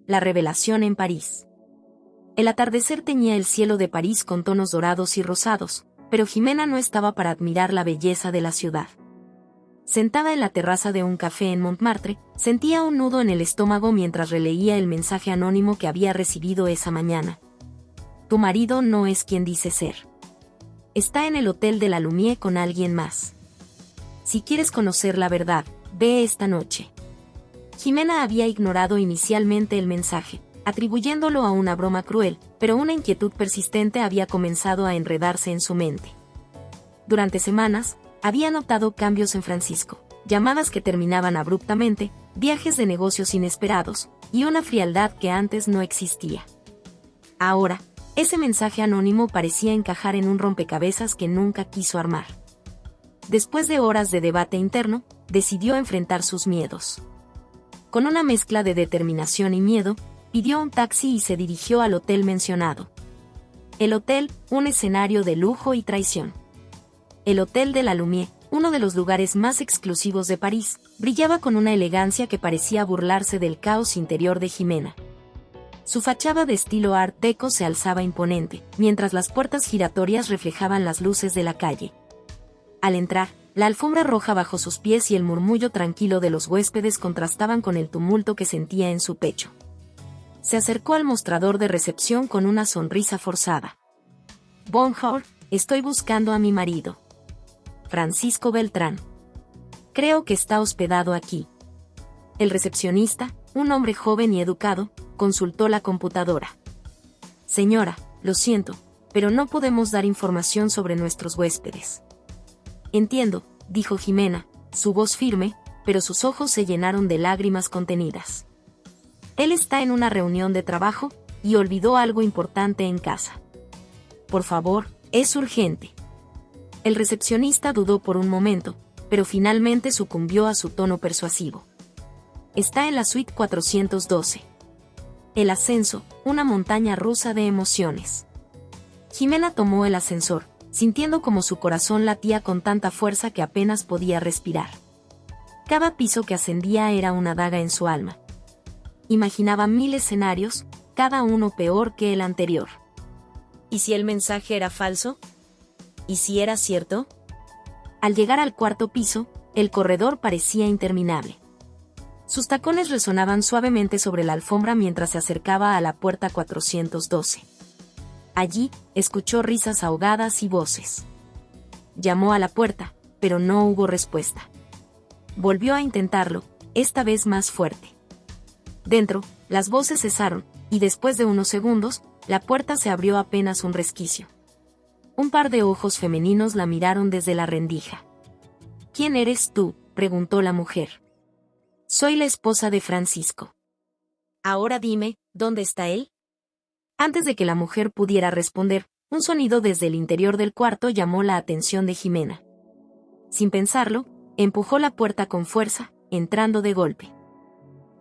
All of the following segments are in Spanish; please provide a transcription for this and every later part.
La revelación en París. El atardecer teñía el cielo de París con tonos dorados y rosados, pero Jimena no estaba para admirar la belleza de la ciudad. Sentada en la terraza de un café en Montmartre, sentía un nudo en el estómago mientras releía el mensaje anónimo que había recibido esa mañana. Tu marido no es quien dice ser. Está en el Hotel de la Lumière con alguien más. Si quieres conocer la verdad, ve esta noche. Jimena había ignorado inicialmente el mensaje, atribuyéndolo a una broma cruel, pero una inquietud persistente había comenzado a enredarse en su mente. Durante semanas, había notado cambios en Francisco, llamadas que terminaban abruptamente, viajes de negocios inesperados, y una frialdad que antes no existía. Ahora, ese mensaje anónimo parecía encajar en un rompecabezas que nunca quiso armar. Después de horas de debate interno, decidió enfrentar sus miedos. Con una mezcla de determinación y miedo, pidió un taxi y se dirigió al hotel mencionado. El hotel, un escenario de lujo y traición. El Hotel de la Lumière, uno de los lugares más exclusivos de París, brillaba con una elegancia que parecía burlarse del caos interior de Jimena. Su fachada de estilo Art Deco se alzaba imponente, mientras las puertas giratorias reflejaban las luces de la calle. Al entrar, la alfombra roja bajo sus pies y el murmullo tranquilo de los huéspedes contrastaban con el tumulto que sentía en su pecho. Se acercó al mostrador de recepción con una sonrisa forzada. Bonjour, estoy buscando a mi marido. Francisco Beltrán. Creo que está hospedado aquí. El recepcionista, un hombre joven y educado, consultó la computadora. Señora, lo siento, pero no podemos dar información sobre nuestros huéspedes. Entiendo, dijo Jimena, su voz firme, pero sus ojos se llenaron de lágrimas contenidas. Él está en una reunión de trabajo, y olvidó algo importante en casa. Por favor, es urgente. El recepcionista dudó por un momento, pero finalmente sucumbió a su tono persuasivo. Está en la suite 412. El ascenso, una montaña rusa de emociones. Jimena tomó el ascensor, sintiendo como su corazón latía con tanta fuerza que apenas podía respirar. Cada piso que ascendía era una daga en su alma. Imaginaba 1000 escenarios, cada uno peor que el anterior. ¿Y si el mensaje era falso? ¿Y si era cierto? Al llegar al cuarto piso, el corredor parecía interminable. Sus tacones resonaban suavemente sobre la alfombra mientras se acercaba a la puerta 412. Allí, escuchó risas ahogadas y voces. Llamó a la puerta, pero no hubo respuesta. Volvió a intentarlo, esta vez más fuerte. Dentro, las voces cesaron, y después de unos segundos, la puerta se abrió apenas un resquicio. Un par de ojos femeninos la miraron desde la rendija. ¿Quién eres tú?, preguntó la mujer. Soy la esposa de Francisco. Ahora dime, ¿dónde está él? Antes de que la mujer pudiera responder, un sonido desde el interior del cuarto llamó la atención de Jimena. Sin pensarlo, empujó la puerta con fuerza, entrando de golpe.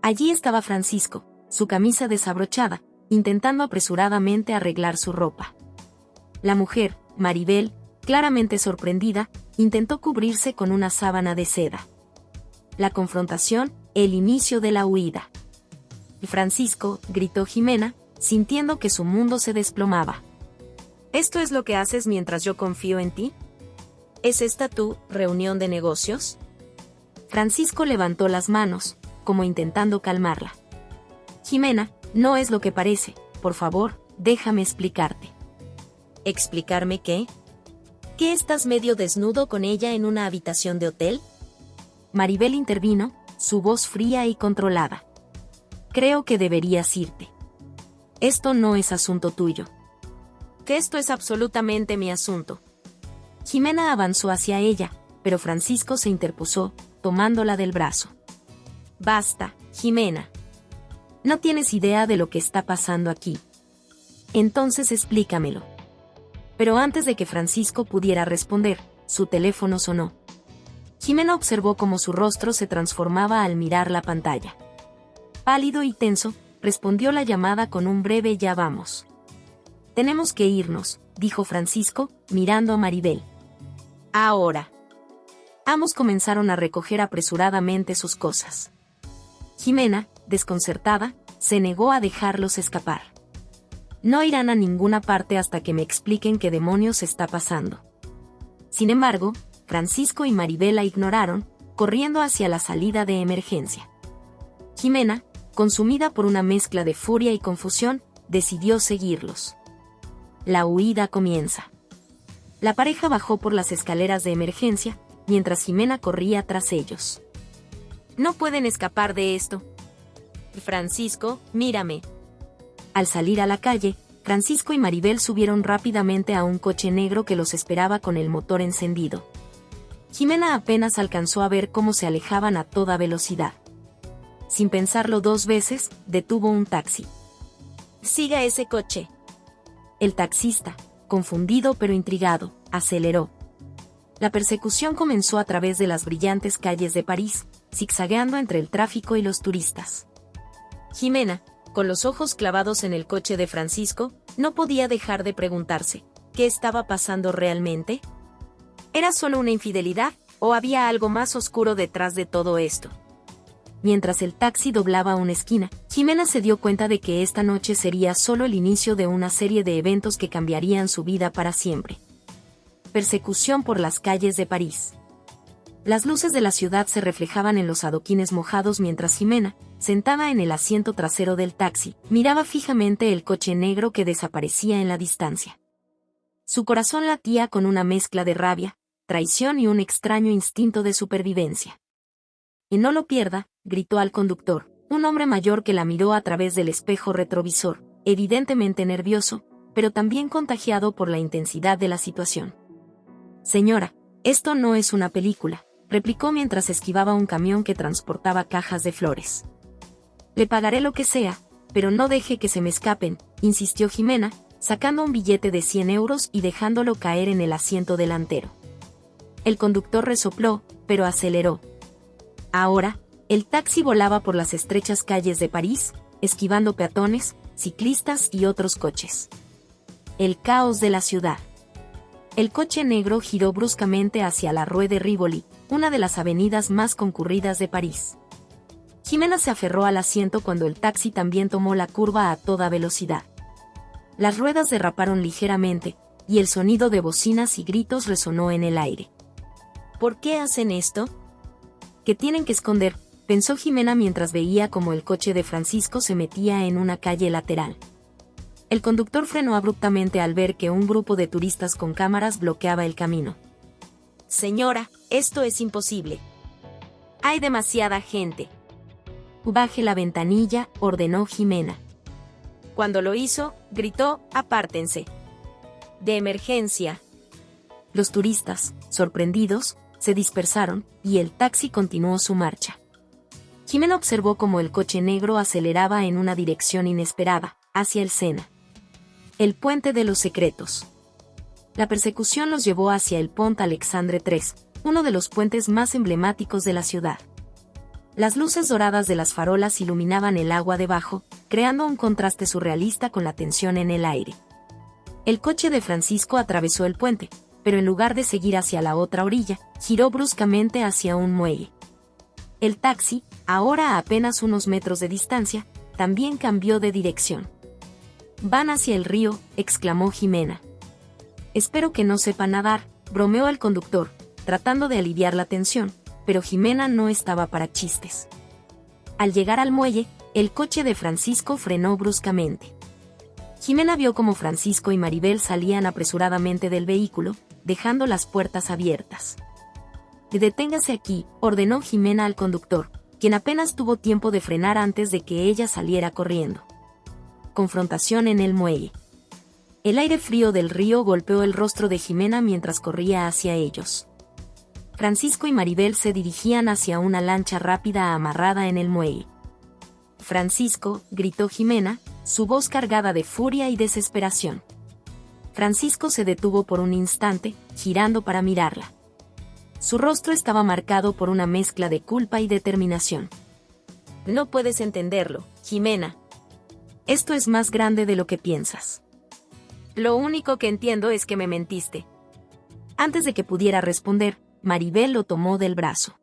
Allí estaba Francisco, su camisa desabrochada, intentando apresuradamente arreglar su ropa. La mujer, Maribel, claramente sorprendida, intentó cubrirse con una sábana de seda. La confrontación, el inicio de la huida. Francisco, gritó Jimena, sintiendo que su mundo se desplomaba. ¿Esto es lo que haces mientras yo confío en ti? ¿Es esta tu reunión de negocios? Francisco levantó las manos, como intentando calmarla. Jimena, no es lo que parece, por favor, déjame explicarte. ¿Explicarme qué? ¿Que estás medio desnudo con ella en una habitación de hotel? Maribel intervino, su voz fría y controlada. Creo que deberías irte. Esto no es asunto tuyo. Que esto es absolutamente mi asunto. Jimena avanzó hacia ella, pero Francisco se interpuso, tomándola del brazo. Basta, Jimena. No tienes idea de lo que está pasando aquí. Entonces explícamelo. Pero antes de que Francisco pudiera responder, su teléfono sonó. Jimena observó cómo su rostro se transformaba al mirar la pantalla. Pálido y tenso, respondió la llamada con un breve "ya vamos". Tenemos que irnos, dijo Francisco, mirando a Maribel. Ahora. Ambos comenzaron a recoger apresuradamente sus cosas. Jimena, desconcertada, se negó a dejarlos escapar. No irán a ninguna parte hasta que me expliquen qué demonios está pasando. Sin embargo, Francisco y Maribel la ignoraron, corriendo hacia la salida de emergencia. Jimena, consumida por una mezcla de furia y confusión, decidió seguirlos. La huida comienza. La pareja bajó por las escaleras de emergencia, mientras Jimena corría tras ellos. No pueden escapar de esto. Francisco, mírame. Al salir a la calle, Francisco y Maribel subieron rápidamente a un coche negro que los esperaba con el motor encendido. Jimena apenas alcanzó a ver cómo se alejaban a toda velocidad. Sin pensarlo dos veces, detuvo un taxi. Siga ese coche. El taxista, confundido pero intrigado, aceleró. La persecución comenzó a través de las brillantes calles de París, zigzagueando entre el tráfico y los turistas. Jimena, con los ojos clavados en el coche de Francisco, no podía dejar de preguntarse, ¿qué estaba pasando realmente? ¿Era solo una infidelidad, o había algo más oscuro detrás de todo esto? Mientras el taxi doblaba una esquina, Jimena se dio cuenta de que esta noche sería solo el inicio de una serie de eventos que cambiarían su vida para siempre. Persecución por las calles de París. Las luces de la ciudad se reflejaban en los adoquines mojados mientras Jimena, sentada en el asiento trasero del taxi, miraba fijamente el coche negro que desaparecía en la distancia. Su corazón latía con una mezcla de rabia, traición y un extraño instinto de supervivencia. «Y no lo pierda», gritó al conductor, un hombre mayor que la miró a través del espejo retrovisor, evidentemente nervioso, pero también contagiado por la intensidad de la situación. «Señora, esto no es una película», replicó mientras esquivaba un camión que transportaba cajas de flores. «Le pagaré lo que sea, pero no deje que se me escapen», insistió Jimena, sacando un billete de 100 euros y dejándolo caer en el asiento delantero. El conductor resopló, pero aceleró. Ahora, el taxi volaba por las estrechas calles de París, esquivando peatones, ciclistas y otros coches. El caos de la ciudad. El coche negro giró bruscamente hacia la Rue de Rivoli, una de las avenidas más concurridas de París. Jimena se aferró al asiento cuando el taxi también tomó la curva a toda velocidad. Las ruedas derraparon ligeramente, y el sonido de bocinas y gritos resonó en el aire. ¿Por qué hacen esto? Que tienen que esconder, pensó Jimena mientras veía cómo el coche de Francisco se metía en una calle lateral. El conductor frenó abruptamente al ver que un grupo de turistas con cámaras bloqueaba el camino. Señora, esto es imposible. Hay demasiada gente. Baje la ventanilla, ordenó Jimena. Cuando lo hizo, gritó, apártense. De emergencia. Los turistas, sorprendidos, se dispersaron, y el taxi continuó su marcha. Jimena observó cómo el coche negro aceleraba en una dirección inesperada, hacia el Sena. El puente de los secretos. La persecución los llevó hacia el Pont Alexandre III, uno de los puentes más emblemáticos de la ciudad. Las luces doradas de las farolas iluminaban el agua debajo, creando un contraste surrealista con la tensión en el aire. El coche de Francisco atravesó el puente, pero en lugar de seguir hacia la otra orilla, giró bruscamente hacia un muelle. El taxi, ahora a apenas unos metros de distancia, también cambió de dirección. «Van hacia el río», exclamó Jimena. «Espero que no sepa nadar», bromeó el conductor, tratando de aliviar la tensión, pero Jimena no estaba para chistes. Al llegar al muelle, el coche de Francisco frenó bruscamente. Jimena vio cómo Francisco y Maribel salían apresuradamente del vehículo, dejando las puertas abiertas. «Deténgase aquí», ordenó Jimena al conductor, quien apenas tuvo tiempo de frenar antes de que ella saliera corriendo. Confrontación en el muelle. El aire frío del río golpeó el rostro de Jimena mientras corría hacia ellos. Francisco y Maribel se dirigían hacia una lancha rápida amarrada en el muelle. «Francisco», gritó Jimena, su voz cargada de furia y desesperación. Francisco se detuvo por un instante, girando para mirarla. Su rostro estaba marcado por una mezcla de culpa y determinación. «No puedes entenderlo, Jimena. Esto es más grande de lo que piensas». «Lo único que entiendo es que me mentiste». Antes de que pudiera responder, Maribel lo tomó del brazo.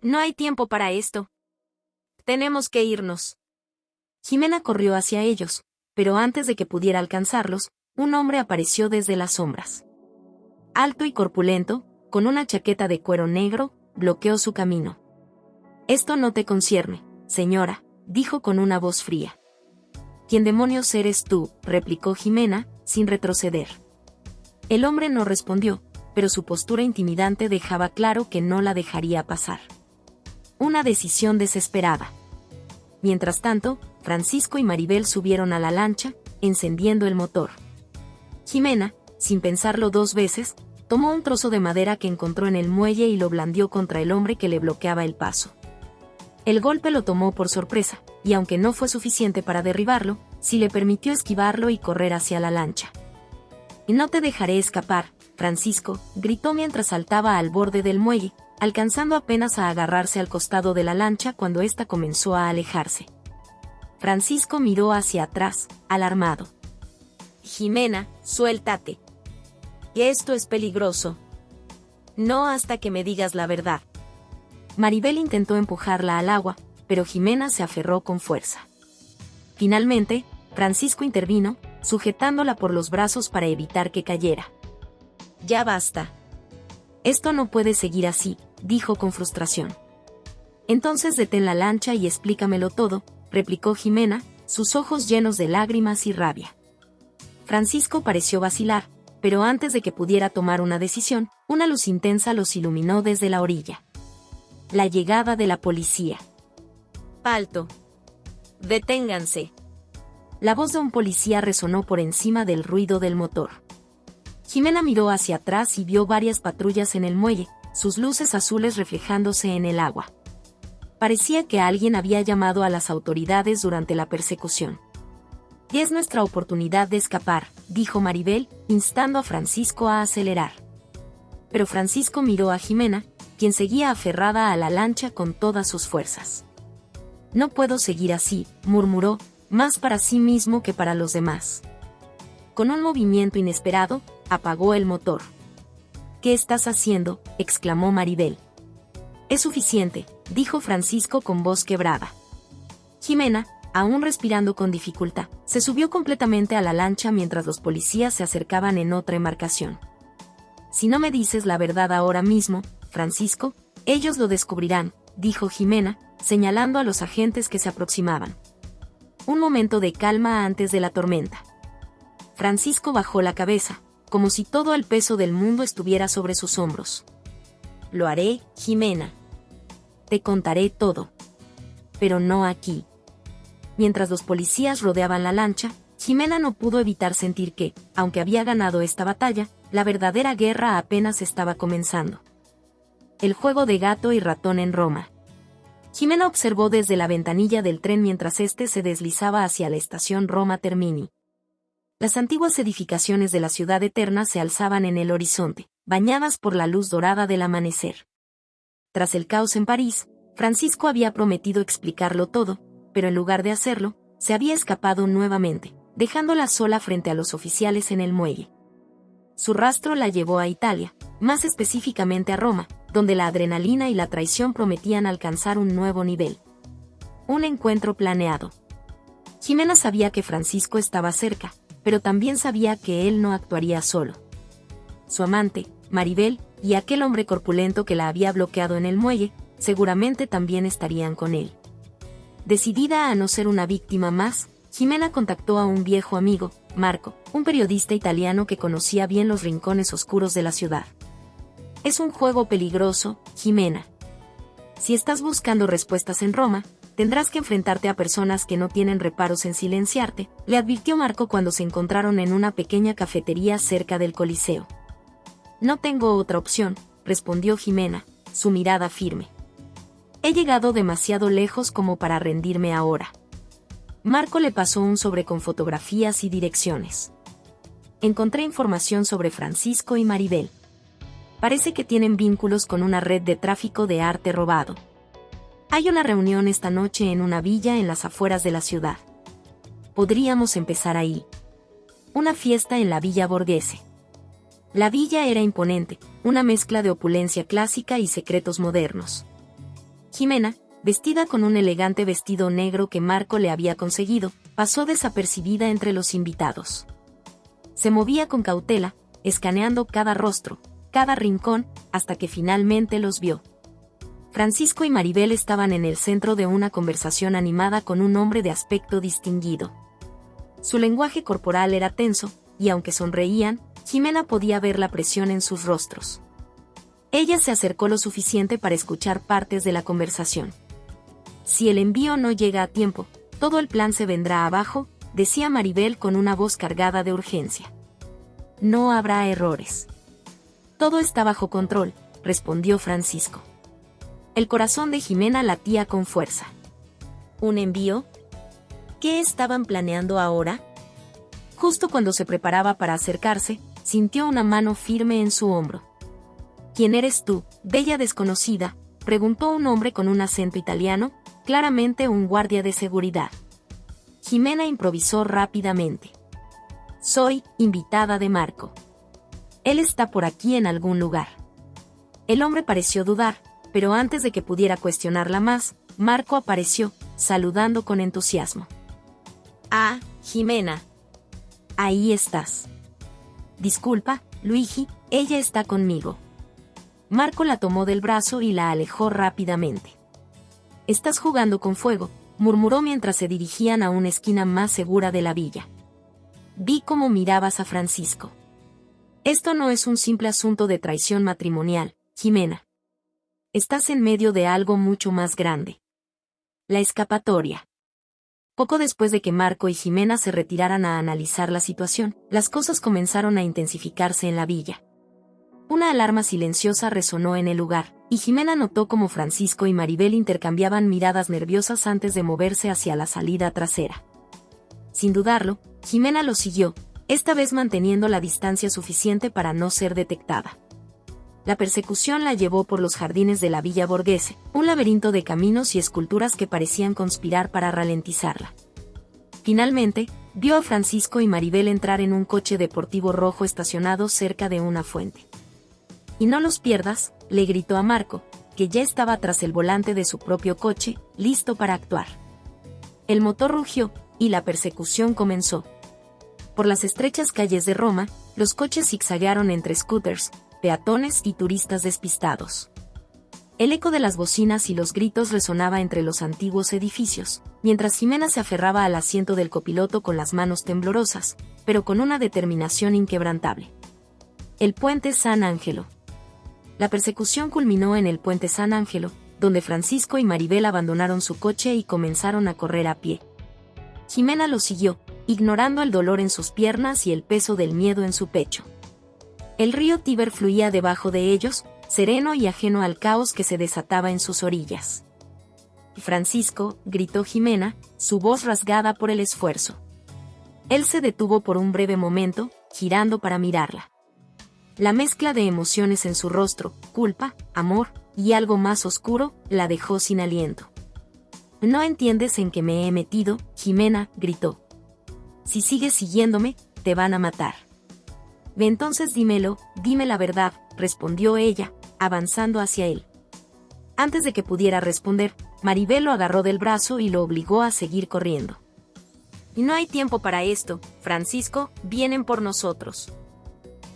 «No hay tiempo para esto. Tenemos que irnos». Jimena corrió hacia ellos, pero antes de que pudiera alcanzarlos, un hombre apareció desde las sombras. Alto y corpulento, con una chaqueta de cuero negro, bloqueó su camino. «Esto no te concierne, señora», dijo con una voz fría. «¿Quién demonios eres tú?», replicó Jimena, sin retroceder. El hombre no respondió, pero su postura intimidante dejaba claro que no la dejaría pasar. Una decisión desesperada. Mientras tanto, Francisco y Maribel subieron a la lancha, encendiendo el motor. Jimena, sin pensarlo dos veces, tomó un trozo de madera que encontró en el muelle y lo blandió contra el hombre que le bloqueaba el paso. El golpe lo tomó por sorpresa, y aunque no fue suficiente para derribarlo, sí le permitió esquivarlo y correr hacia la lancha. «Y no te dejaré escapar, Francisco», gritó mientras saltaba al borde del muelle, alcanzando apenas a agarrarse al costado de la lancha cuando ésta comenzó a alejarse. Francisco miró hacia atrás, alarmado. «Jimena, suéltate. Que esto es peligroso. No hasta que me digas la verdad». Maribel intentó empujarla al agua, pero Jimena se aferró con fuerza. Finalmente, Francisco intervino, sujetándola por los brazos para evitar que cayera. «Ya basta». «Esto no puede seguir así», dijo con frustración. «Entonces detén la lancha y explícamelo todo», replicó Jimena, sus ojos llenos de lágrimas y rabia. Francisco pareció vacilar, pero antes de que pudiera tomar una decisión, una luz intensa los iluminó desde la orilla. La llegada de la policía. «Alto. Deténganse». La voz de un policía resonó por encima del ruido del motor. Jimena miró hacia atrás y vio varias patrullas en el muelle, sus luces azules reflejándose en el agua. Parecía que alguien había llamado a las autoridades durante la persecución. «Y es nuestra oportunidad de escapar», dijo Maribel, instando a Francisco a acelerar. Pero Francisco miró a Jimena, quien seguía aferrada a la lancha con todas sus fuerzas. «No puedo seguir así», murmuró, más para sí mismo que para los demás. Con un movimiento inesperado, apagó el motor. «¿Qué estás haciendo?», exclamó Maribel. «Es suficiente», dijo Francisco con voz quebrada. Jimena, aún respirando con dificultad, se subió completamente a la lancha mientras los policías se acercaban en otra embarcación. «Si no me dices la verdad ahora mismo, Francisco, ellos lo descubrirán», dijo Jimena, señalando a los agentes que se aproximaban. Un momento de calma antes de la tormenta. Francisco bajó la cabeza, como si todo el peso del mundo estuviera sobre sus hombros. «Lo haré, Jimena. Te contaré todo. Pero no aquí». Mientras los policías rodeaban la lancha, Jimena no pudo evitar sentir que, aunque había ganado esta batalla, la verdadera guerra apenas estaba comenzando. El juego de gato y ratón en Roma. Jimena observó desde la ventanilla del tren mientras éste se deslizaba hacia la estación Roma Termini. Las antiguas edificaciones de la ciudad eterna se alzaban en el horizonte, bañadas por la luz dorada del amanecer. Tras el caos en París, Francisco había prometido explicarlo todo, pero en lugar de hacerlo, se había escapado nuevamente, dejándola sola frente a los oficiales en el muelle. Su rastro la llevó a Italia, más específicamente a Roma, donde la adrenalina y la traición prometían alcanzar un nuevo nivel. Un encuentro planeado. Jimena sabía que Francisco estaba cerca, pero también sabía que él no actuaría solo. Su amante, Maribel, y aquel hombre corpulento que la había bloqueado en el muelle, seguramente también estarían con él. Decidida a no ser una víctima más, Jimena contactó a un viejo amigo, Marco, un periodista italiano que conocía bien los rincones oscuros de la ciudad. «Es un juego peligroso, Jimena. Si estás buscando respuestas en Roma, tendrás que enfrentarte a personas que no tienen reparos en silenciarte», le advirtió Marco cuando se encontraron en una pequeña cafetería cerca del Coliseo. «No tengo otra opción», respondió Jimena, su mirada firme. «He llegado demasiado lejos como para rendirme ahora». Marco le pasó un sobre con fotografías y direcciones. «Encontré información sobre Francisco y Maribel. Parece que tienen vínculos con una red de tráfico de arte robado. Hay una reunión esta noche en una villa en las afueras de la ciudad. Podríamos empezar ahí. Una fiesta en la Villa Borghese». La villa era imponente, una mezcla de opulencia clásica y secretos modernos. Jimena, vestida con un elegante vestido negro que Marco le había conseguido, pasó desapercibida entre los invitados. Se movía con cautela, escaneando cada rostro, cada rincón, hasta que finalmente los vio. Francisco y Maribel estaban en el centro de una conversación animada con un hombre de aspecto distinguido. Su lenguaje corporal era tenso, y aunque sonreían, Jimena podía ver la presión en sus rostros. Ella se acercó lo suficiente para escuchar partes de la conversación. Si el envío no llega a tiempo, todo el plan se vendrá abajo, decía Maribel con una voz cargada de urgencia. No habrá errores. Todo está bajo control, respondió Francisco. El corazón de Jimena latía con fuerza. ¿Un envío? ¿Qué estaban planeando ahora? Justo cuando se preparaba para acercarse, sintió una mano firme en su hombro. ¿Quién eres tú, bella desconocida?, preguntó un hombre con un acento italiano, claramente un guardia de seguridad. Jimena improvisó rápidamente. Soy invitada de Marco. Él está por aquí en algún lugar. El hombre pareció dudar, pero antes de que pudiera cuestionarla más, Marco apareció, saludando con entusiasmo. Ah, Jimena. Ahí estás. Disculpa, Luigi, ella está conmigo. Marco la tomó del brazo y la alejó rápidamente. Estás jugando con fuego, murmuró mientras se dirigían a una esquina más segura de la villa. Vi cómo mirabas a Francisco. Esto no es un simple asunto de traición matrimonial, Jimena. Estás en medio de algo mucho más grande. La escapatoria. Poco después de que Marco y Jimena se retiraran a analizar la situación, las cosas comenzaron a intensificarse en la villa. Una alarma silenciosa resonó en el lugar, y Jimena notó cómo Francisco y Maribel intercambiaban miradas nerviosas antes de moverse hacia la salida trasera. Sin dudarlo, Jimena lo siguió, esta vez manteniendo la distancia suficiente para no ser detectada. La persecución la llevó por los jardines de la Villa Borghese, un laberinto de caminos y esculturas que parecían conspirar para ralentizarla. Finalmente, vio a Francisco y Maribel entrar en un coche deportivo rojo estacionado cerca de una fuente. «Y no los pierdas», le gritó a Marco, que ya estaba tras el volante de su propio coche, listo para actuar. El motor rugió, y la persecución comenzó. Por las estrechas calles de Roma, los coches zigzaguearon entre scooters, peatones y turistas despistados. El eco de las bocinas y los gritos resonaba entre los antiguos edificios, mientras Jimena se aferraba al asiento del copiloto con las manos temblorosas, pero con una determinación inquebrantable. El puente San Angelo. La persecución culminó en el puente San Angelo, donde Francisco y Maribel abandonaron su coche y comenzaron a correr a pie. Jimena lo siguió, ignorando el dolor en sus piernas y el peso del miedo en su pecho. El río Tíber fluía debajo de ellos, sereno y ajeno al caos que se desataba en sus orillas. «Francisco», gritó Jimena, su voz rasgada por el esfuerzo. Él se detuvo por un breve momento, girando para mirarla. La mezcla de emociones en su rostro, culpa, amor, y algo más oscuro, la dejó sin aliento. «¿No entiendes en qué me he metido?», Jimena gritó. «Si sigues siguiéndome, te van a matar». «Entonces dímelo, dime la verdad», respondió ella, avanzando hacia él. Antes de que pudiera responder, Maribel lo agarró del brazo y lo obligó a seguir corriendo. «No hay tiempo para esto, Francisco, vienen por nosotros».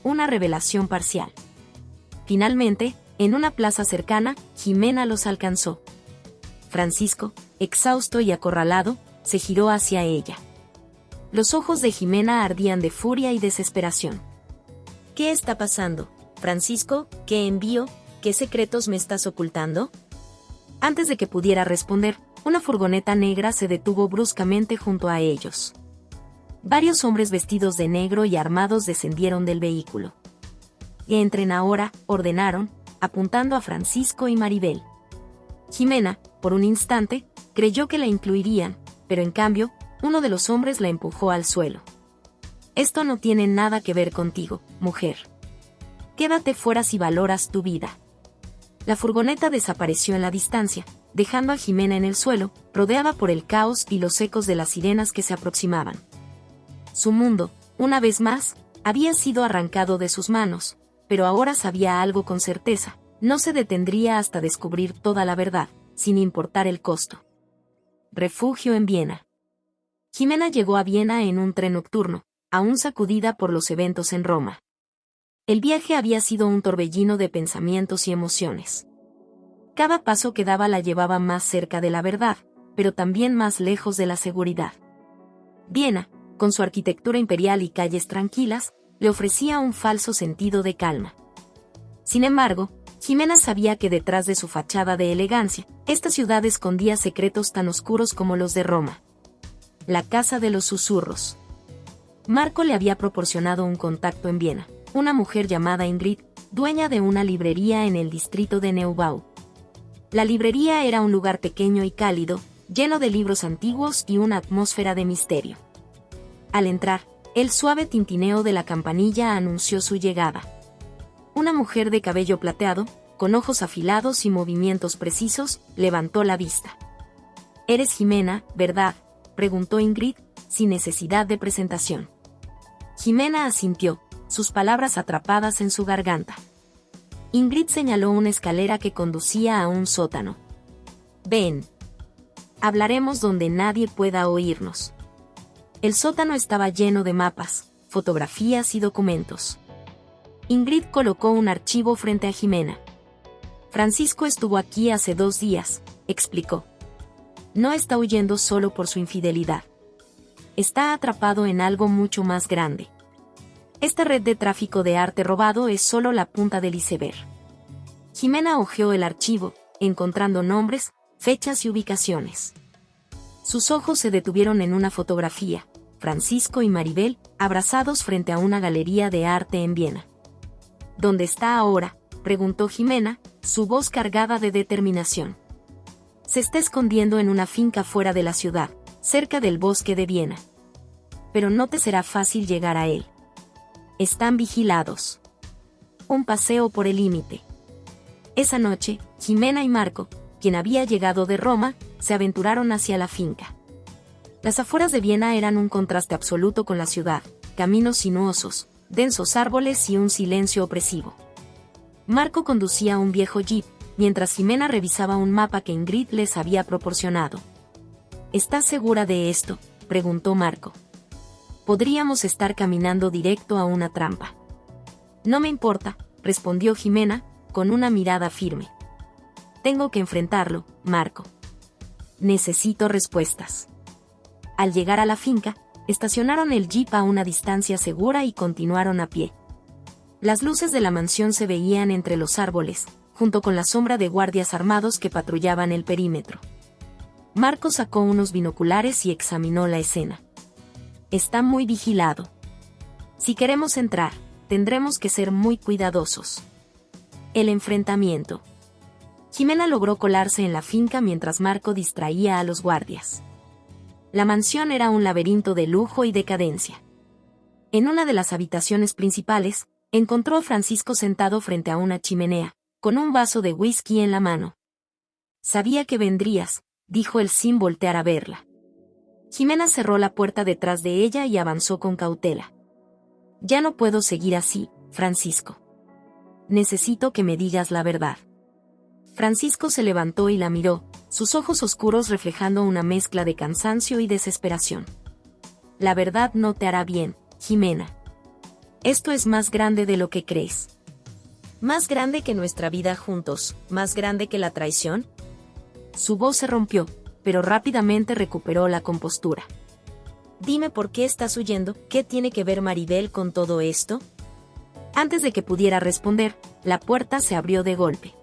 Una revelación parcial. Finalmente, en una plaza cercana, Jimena los alcanzó. Francisco, exhausto y acorralado, se giró hacia ella. Los ojos de Jimena ardían de furia y desesperación. ¿Qué está pasando, Francisco? ¿Qué envío? ¿Qué secretos me estás ocultando? Antes de que pudiera responder, una furgoneta negra se detuvo bruscamente junto a ellos. Varios hombres vestidos de negro y armados descendieron del vehículo. «Entren ahora», ordenaron, apuntando a Francisco y Maribel. Jimena, por un instante, creyó que la incluirían, pero en cambio, uno de los hombres la empujó al suelo. «Esto no tiene nada que ver contigo, mujer. Quédate fuera si valoras tu vida». La furgoneta desapareció en la distancia, dejando a Jimena en el suelo, rodeada por el caos y los ecos de las sirenas que se aproximaban. Su mundo, una vez más, había sido arrancado de sus manos, pero ahora sabía algo con certeza, no se detendría hasta descubrir toda la verdad, sin importar el costo. Refugio en Viena. Jimena llegó a Viena en un tren nocturno, aún sacudida por los eventos en Roma. El viaje había sido un torbellino de pensamientos y emociones. Cada paso que daba la llevaba más cerca de la verdad, pero también más lejos de la seguridad. Viena, con su arquitectura imperial y calles tranquilas, le ofrecía un falso sentido de calma. Sin embargo, Jimena sabía que detrás de su fachada de elegancia, esta ciudad escondía secretos tan oscuros como los de Roma. La Casa de los Susurros. Marco le había proporcionado un contacto en Viena, una mujer llamada Ingrid, dueña de una librería en el distrito de Neubau. La librería era un lugar pequeño y cálido, lleno de libros antiguos y una atmósfera de misterio. Al entrar, el suave tintineo de la campanilla anunció su llegada. Una mujer de cabello plateado, con ojos afilados y movimientos precisos, levantó la vista. «¿Eres Jimena, verdad?», preguntó Ingrid, sin necesidad de presentación. Jimena asintió, sus palabras atrapadas en su garganta. Ingrid señaló una escalera que conducía a un sótano. «Ven. Hablaremos donde nadie pueda oírnos». El sótano estaba lleno de mapas, fotografías y documentos. Ingrid colocó un archivo frente a Jimena. «Francisco estuvo aquí hace 2 días», explicó. «No está huyendo solo por su infidelidad. Está atrapado en algo mucho más grande. Esta red de tráfico de arte robado es solo la punta del iceberg». Jimena hojeó el archivo, encontrando nombres, fechas y ubicaciones. Sus ojos se detuvieron en una fotografía, Francisco y Maribel, abrazados frente a una galería de arte en Viena. «¿Dónde está ahora?», preguntó Jimena, su voz cargada de determinación. «Se está escondiendo en una finca fuera de la ciudad, cerca del bosque de Viena. Pero no te será fácil llegar a él. Están vigilados. Un paseo por el límite». Esa noche, Jimena y Marco, quien había llegado de Roma, se aventuraron hacia la finca. Las afueras de Viena eran un contraste absoluto con la ciudad, caminos sinuosos, densos árboles y un silencio opresivo. Marco conducía un viejo jeep, mientras Jimena revisaba un mapa que Ingrid les había proporcionado. «¿Estás segura de esto?», preguntó Marco. «Podríamos estar caminando directo a una trampa». «No me importa», respondió Jimena, con una mirada firme. «Tengo que enfrentarlo, Marco. Necesito respuestas». Al llegar a la finca, estacionaron el jeep a una distancia segura y continuaron a pie. Las luces de la mansión se veían entre los árboles, junto con la sombra de guardias armados que patrullaban el perímetro. Marco sacó unos binoculares y examinó la escena. «Está muy vigilado. Si queremos entrar, tendremos que ser muy cuidadosos». El enfrentamiento. Jimena logró colarse en la finca mientras Marco distraía a los guardias. La mansión era un laberinto de lujo y decadencia. En una de las habitaciones principales, encontró a Francisco sentado frente a una chimenea, con un vaso de whisky en la mano. «Sabía que vendrías», dijo él sin voltear a verla. Jimena cerró la puerta detrás de ella y avanzó con cautela. «Ya no puedo seguir así, Francisco. Necesito que me digas la verdad». Francisco se levantó y la miró, sus ojos oscuros reflejando una mezcla de cansancio y desesperación. «La verdad no te hará bien, Jimena. Esto es más grande de lo que crees». «¿Más grande que nuestra vida juntos? ¿Más grande que la traición?». Su voz se rompió, pero rápidamente recuperó la compostura. «Dime por qué estás huyendo, ¿qué tiene que ver Maribel con todo esto?». Antes de que pudiera responder, la puerta se abrió de golpe.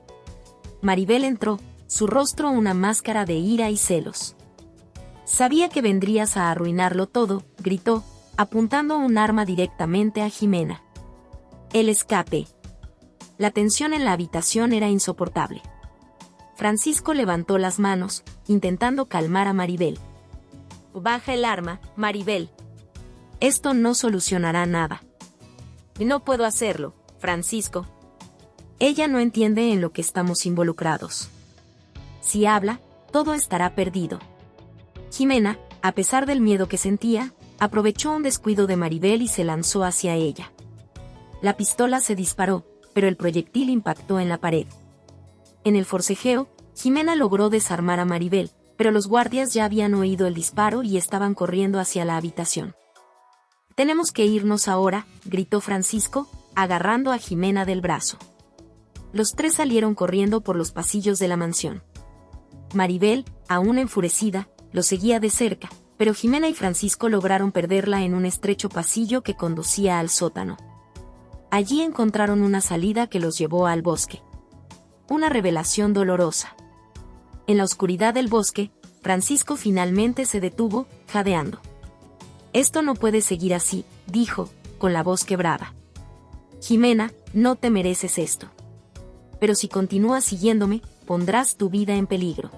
Maribel entró, su rostro una máscara de ira y celos. «Sabía que vendrías a arruinarlo todo», gritó, apuntando un arma directamente a Jimena. El escape. La tensión en la habitación era insoportable. Francisco levantó las manos, intentando calmar a Maribel. «Baja el arma, Maribel. Esto no solucionará nada». «No puedo hacerlo, Francisco». «Ella no entiende en lo que estamos involucrados. Si habla, todo estará perdido». Jimena, a pesar del miedo que sentía, aprovechó un descuido de Maribel y se lanzó hacia ella. La pistola se disparó, pero el proyectil impactó en la pared. En el forcejeo, Jimena logró desarmar a Maribel, pero los guardias ya habían oído el disparo y estaban corriendo hacia la habitación. «Tenemos que irnos ahora», gritó Francisco, agarrando a Jimena del brazo. Los tres salieron corriendo por los pasillos de la mansión. Maribel, aún enfurecida, lo seguía de cerca, pero Jimena y Francisco lograron perderla en un estrecho pasillo que conducía al sótano. Allí encontraron una salida que los llevó al bosque. Una revelación dolorosa. En la oscuridad del bosque, Francisco finalmente se detuvo, jadeando. «Esto no puede seguir así», dijo, con la voz quebrada. «Jimena, no te mereces esto. Pero si continúas siguiéndome, pondrás tu vida en peligro».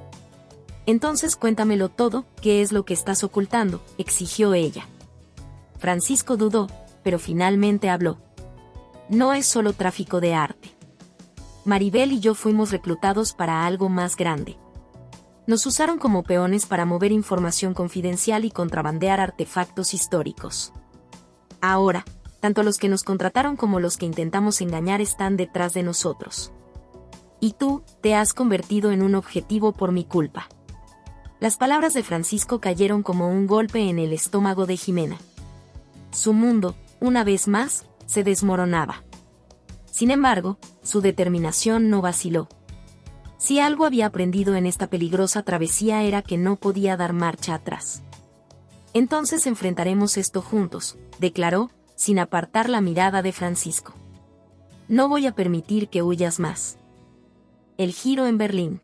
«Entonces cuéntamelo todo, ¿qué es lo que estás ocultando?», exigió ella. Francisco dudó, pero finalmente habló. «No es solo tráfico de arte. Maribel y yo fuimos reclutados para algo más grande. Nos usaron como peones para mover información confidencial y contrabandear artefactos históricos. Ahora, tanto los que nos contrataron como los que intentamos engañar están detrás de nosotros. Y tú, te has convertido en un objetivo por mi culpa». Las palabras de Francisco cayeron como un golpe en el estómago de Jimena. Su mundo, una vez más, se desmoronaba. Sin embargo, su determinación no vaciló. Si algo había aprendido en esta peligrosa travesía era que no podía dar marcha atrás. «Entonces enfrentaremos esto juntos», declaró, sin apartar la mirada de Francisco. «No voy a permitir que huyas más». El giro en Berlín.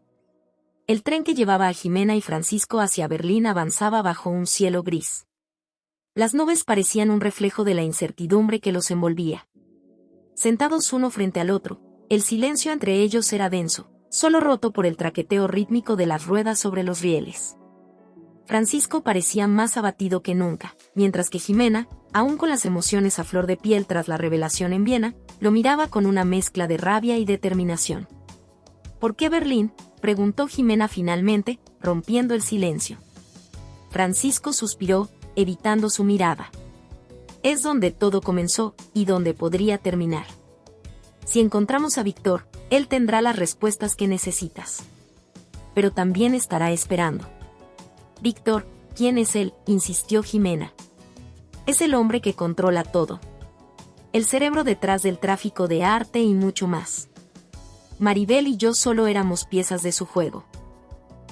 El tren que llevaba a Jimena y Francisco hacia Berlín avanzaba bajo un cielo gris. Las nubes parecían un reflejo de la incertidumbre que los envolvía. Sentados uno frente al otro, el silencio entre ellos era denso, solo roto por el traqueteo rítmico de las ruedas sobre los rieles. Francisco parecía más abatido que nunca, mientras que Jimena, aún con las emociones a flor de piel tras la revelación en Viena, lo miraba con una mezcla de rabia y determinación. «¿Por qué Berlín?», preguntó Jimena finalmente, rompiendo el silencio. Francisco suspiró, evitando su mirada. «Es donde todo comenzó, y donde podría terminar. Si encontramos a Víctor, él tendrá las respuestas que necesitas. Pero también estará esperando». «Víctor, ¿quién es él?», insistió Jimena. «Es el hombre que controla todo. El cerebro detrás del tráfico de arte y mucho más. Maribel y yo solo éramos piezas de su juego».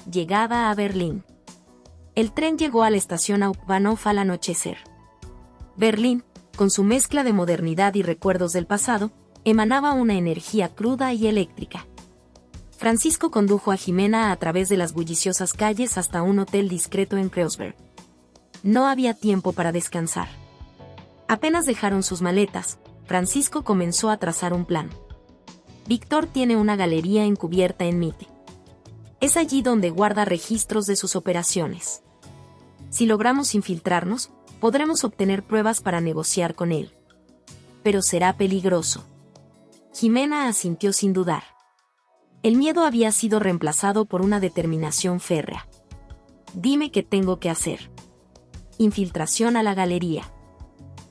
Llegada a Berlín. El tren llegó a la estación Hauptbahnhof al anochecer. Berlín, con su mezcla de modernidad y recuerdos del pasado, emanaba una energía cruda y eléctrica. Francisco condujo a Jimena a través de las bulliciosas calles hasta un hotel discreto en Kreuzberg. No había tiempo para descansar. Apenas dejaron sus maletas, Francisco comenzó a trazar un plan. Víctor tiene una galería encubierta en Mitte. Es allí donde guarda registros de sus operaciones. Si logramos infiltrarnos, podremos obtener pruebas para negociar con él. Pero será peligroso. Jimena asintió sin dudar. El miedo había sido reemplazado por una determinación férrea. «Dime qué tengo que hacer». Infiltración a la galería.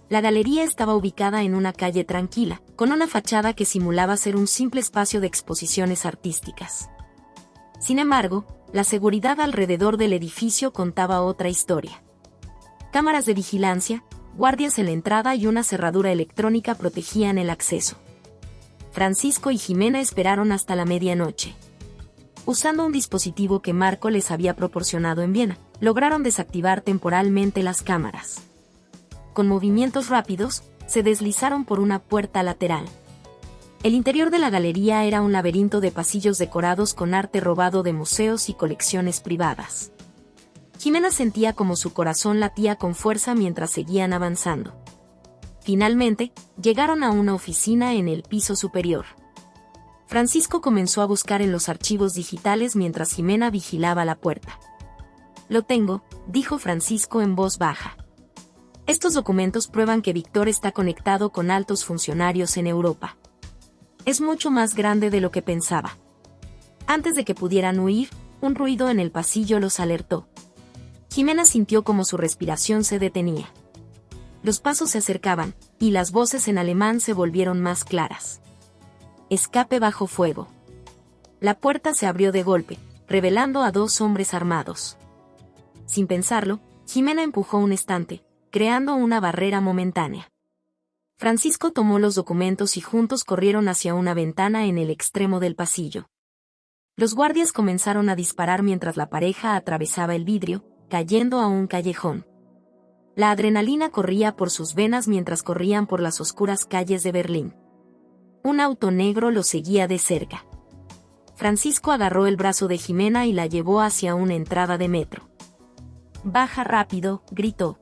La galería estaba ubicada en una calle tranquila, con una fachada que simulaba ser un simple espacio de exposiciones artísticas. Sin embargo, la seguridad alrededor del edificio contaba otra historia. Cámaras de vigilancia, guardias en la entrada y una cerradura electrónica protegían el acceso. Francisco y Jimena esperaron hasta la medianoche. Usando un dispositivo que Marco les había proporcionado en Viena, lograron desactivar temporalmente las cámaras. Con movimientos rápidos, se deslizaron por una puerta lateral. El interior de la galería era un laberinto de pasillos decorados con arte robado de museos y colecciones privadas. Jimena sentía como su corazón latía con fuerza mientras seguían avanzando. Finalmente, llegaron a una oficina en el piso superior. Francisco comenzó a buscar en los archivos digitales mientras Jimena vigilaba la puerta. «Lo tengo», dijo Francisco en voz baja. «Estos documentos prueban que Víctor está conectado con altos funcionarios en Europa. Es mucho más grande de lo que pensaba». Antes de que pudieran huir, un ruido en el pasillo los alertó. Jimena sintió como su respiración se detenía. Los pasos se acercaban, y las voces en alemán se volvieron más claras. «Escape bajo fuego». La puerta se abrió de golpe, revelando a dos hombres armados. Sin pensarlo, Jimena empujó un estante, creando una barrera momentánea. Francisco tomó los documentos y juntos corrieron hacia una ventana en el extremo del pasillo. Los guardias comenzaron a disparar mientras la pareja atravesaba el vidrio, cayendo a un callejón. La adrenalina corría por sus venas mientras corrían por las oscuras calles de Berlín. Un auto negro los seguía de cerca. Francisco agarró el brazo de Jimena y la llevó hacia una entrada de metro. «Baja rápido», gritó.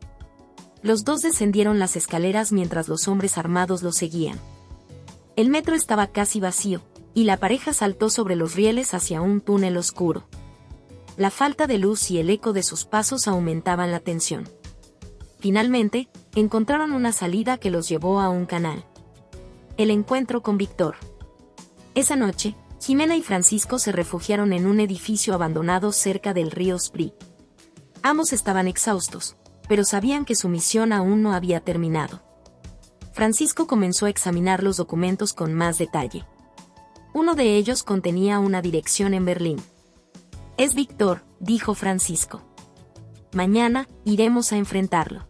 Los dos descendieron las escaleras mientras los hombres armados los seguían. El metro estaba casi vacío, y la pareja saltó sobre los rieles hacia un túnel oscuro. La falta de luz y el eco de sus pasos aumentaban la tensión. Finalmente, encontraron una salida que los llevó a un canal. El encuentro con Víctor. Esa noche, Jimena y Francisco se refugiaron en un edificio abandonado cerca del río Spree. Ambos estaban exhaustos, pero sabían que su misión aún no había terminado. Francisco comenzó a examinar los documentos con más detalle. Uno de ellos contenía una dirección en Berlín. «Es Víctor», dijo Francisco. «Mañana iremos a enfrentarlo».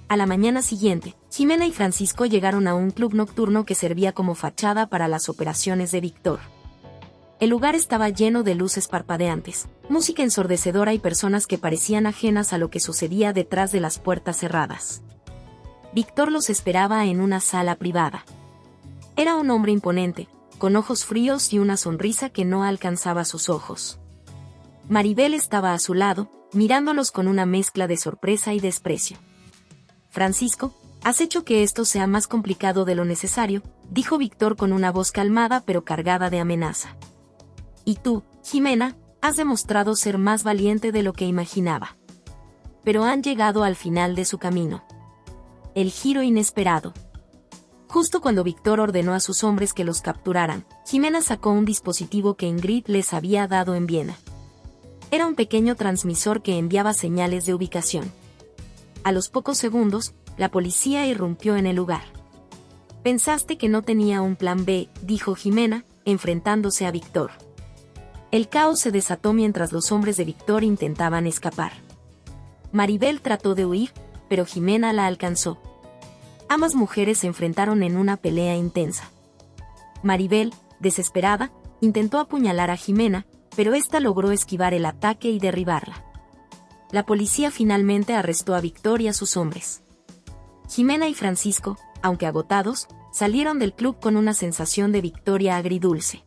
A la mañana siguiente, Jimena y Francisco llegaron a un club nocturno que servía como fachada para las operaciones de Víctor. El lugar estaba lleno de luces parpadeantes, música ensordecedora y personas que parecían ajenas a lo que sucedía detrás de las puertas cerradas. Víctor los esperaba en una sala privada. Era un hombre imponente, con ojos fríos y una sonrisa que no alcanzaba sus ojos. Maribel estaba a su lado, mirándolos con una mezcla de sorpresa y desprecio. «Francisco, has hecho que esto sea más complicado de lo necesario», dijo Víctor con una voz calmada pero cargada de amenaza. «Y tú, Jimena, has demostrado ser más valiente de lo que imaginaba». Pero han llegado al final de su camino. El giro inesperado. Justo cuando Víctor ordenó a sus hombres que los capturaran, Jimena sacó un dispositivo que Ingrid les había dado en Viena. Era un pequeño transmisor que enviaba señales de ubicación. A los pocos segundos, la policía irrumpió en el lugar. «Pensaste que no tenía un plan B», dijo Jimena, enfrentándose a Víctor. El caos se desató mientras los hombres de Víctor intentaban escapar. Maribel trató de huir, pero Jimena la alcanzó. Ambas mujeres se enfrentaron en una pelea intensa. Maribel, desesperada, intentó apuñalar a Jimena, pero ésta logró esquivar el ataque y derribarla. La policía finalmente arrestó a Víctor y a sus hombres. Jimena y Francisco, aunque agotados, salieron del club con una sensación de victoria agridulce.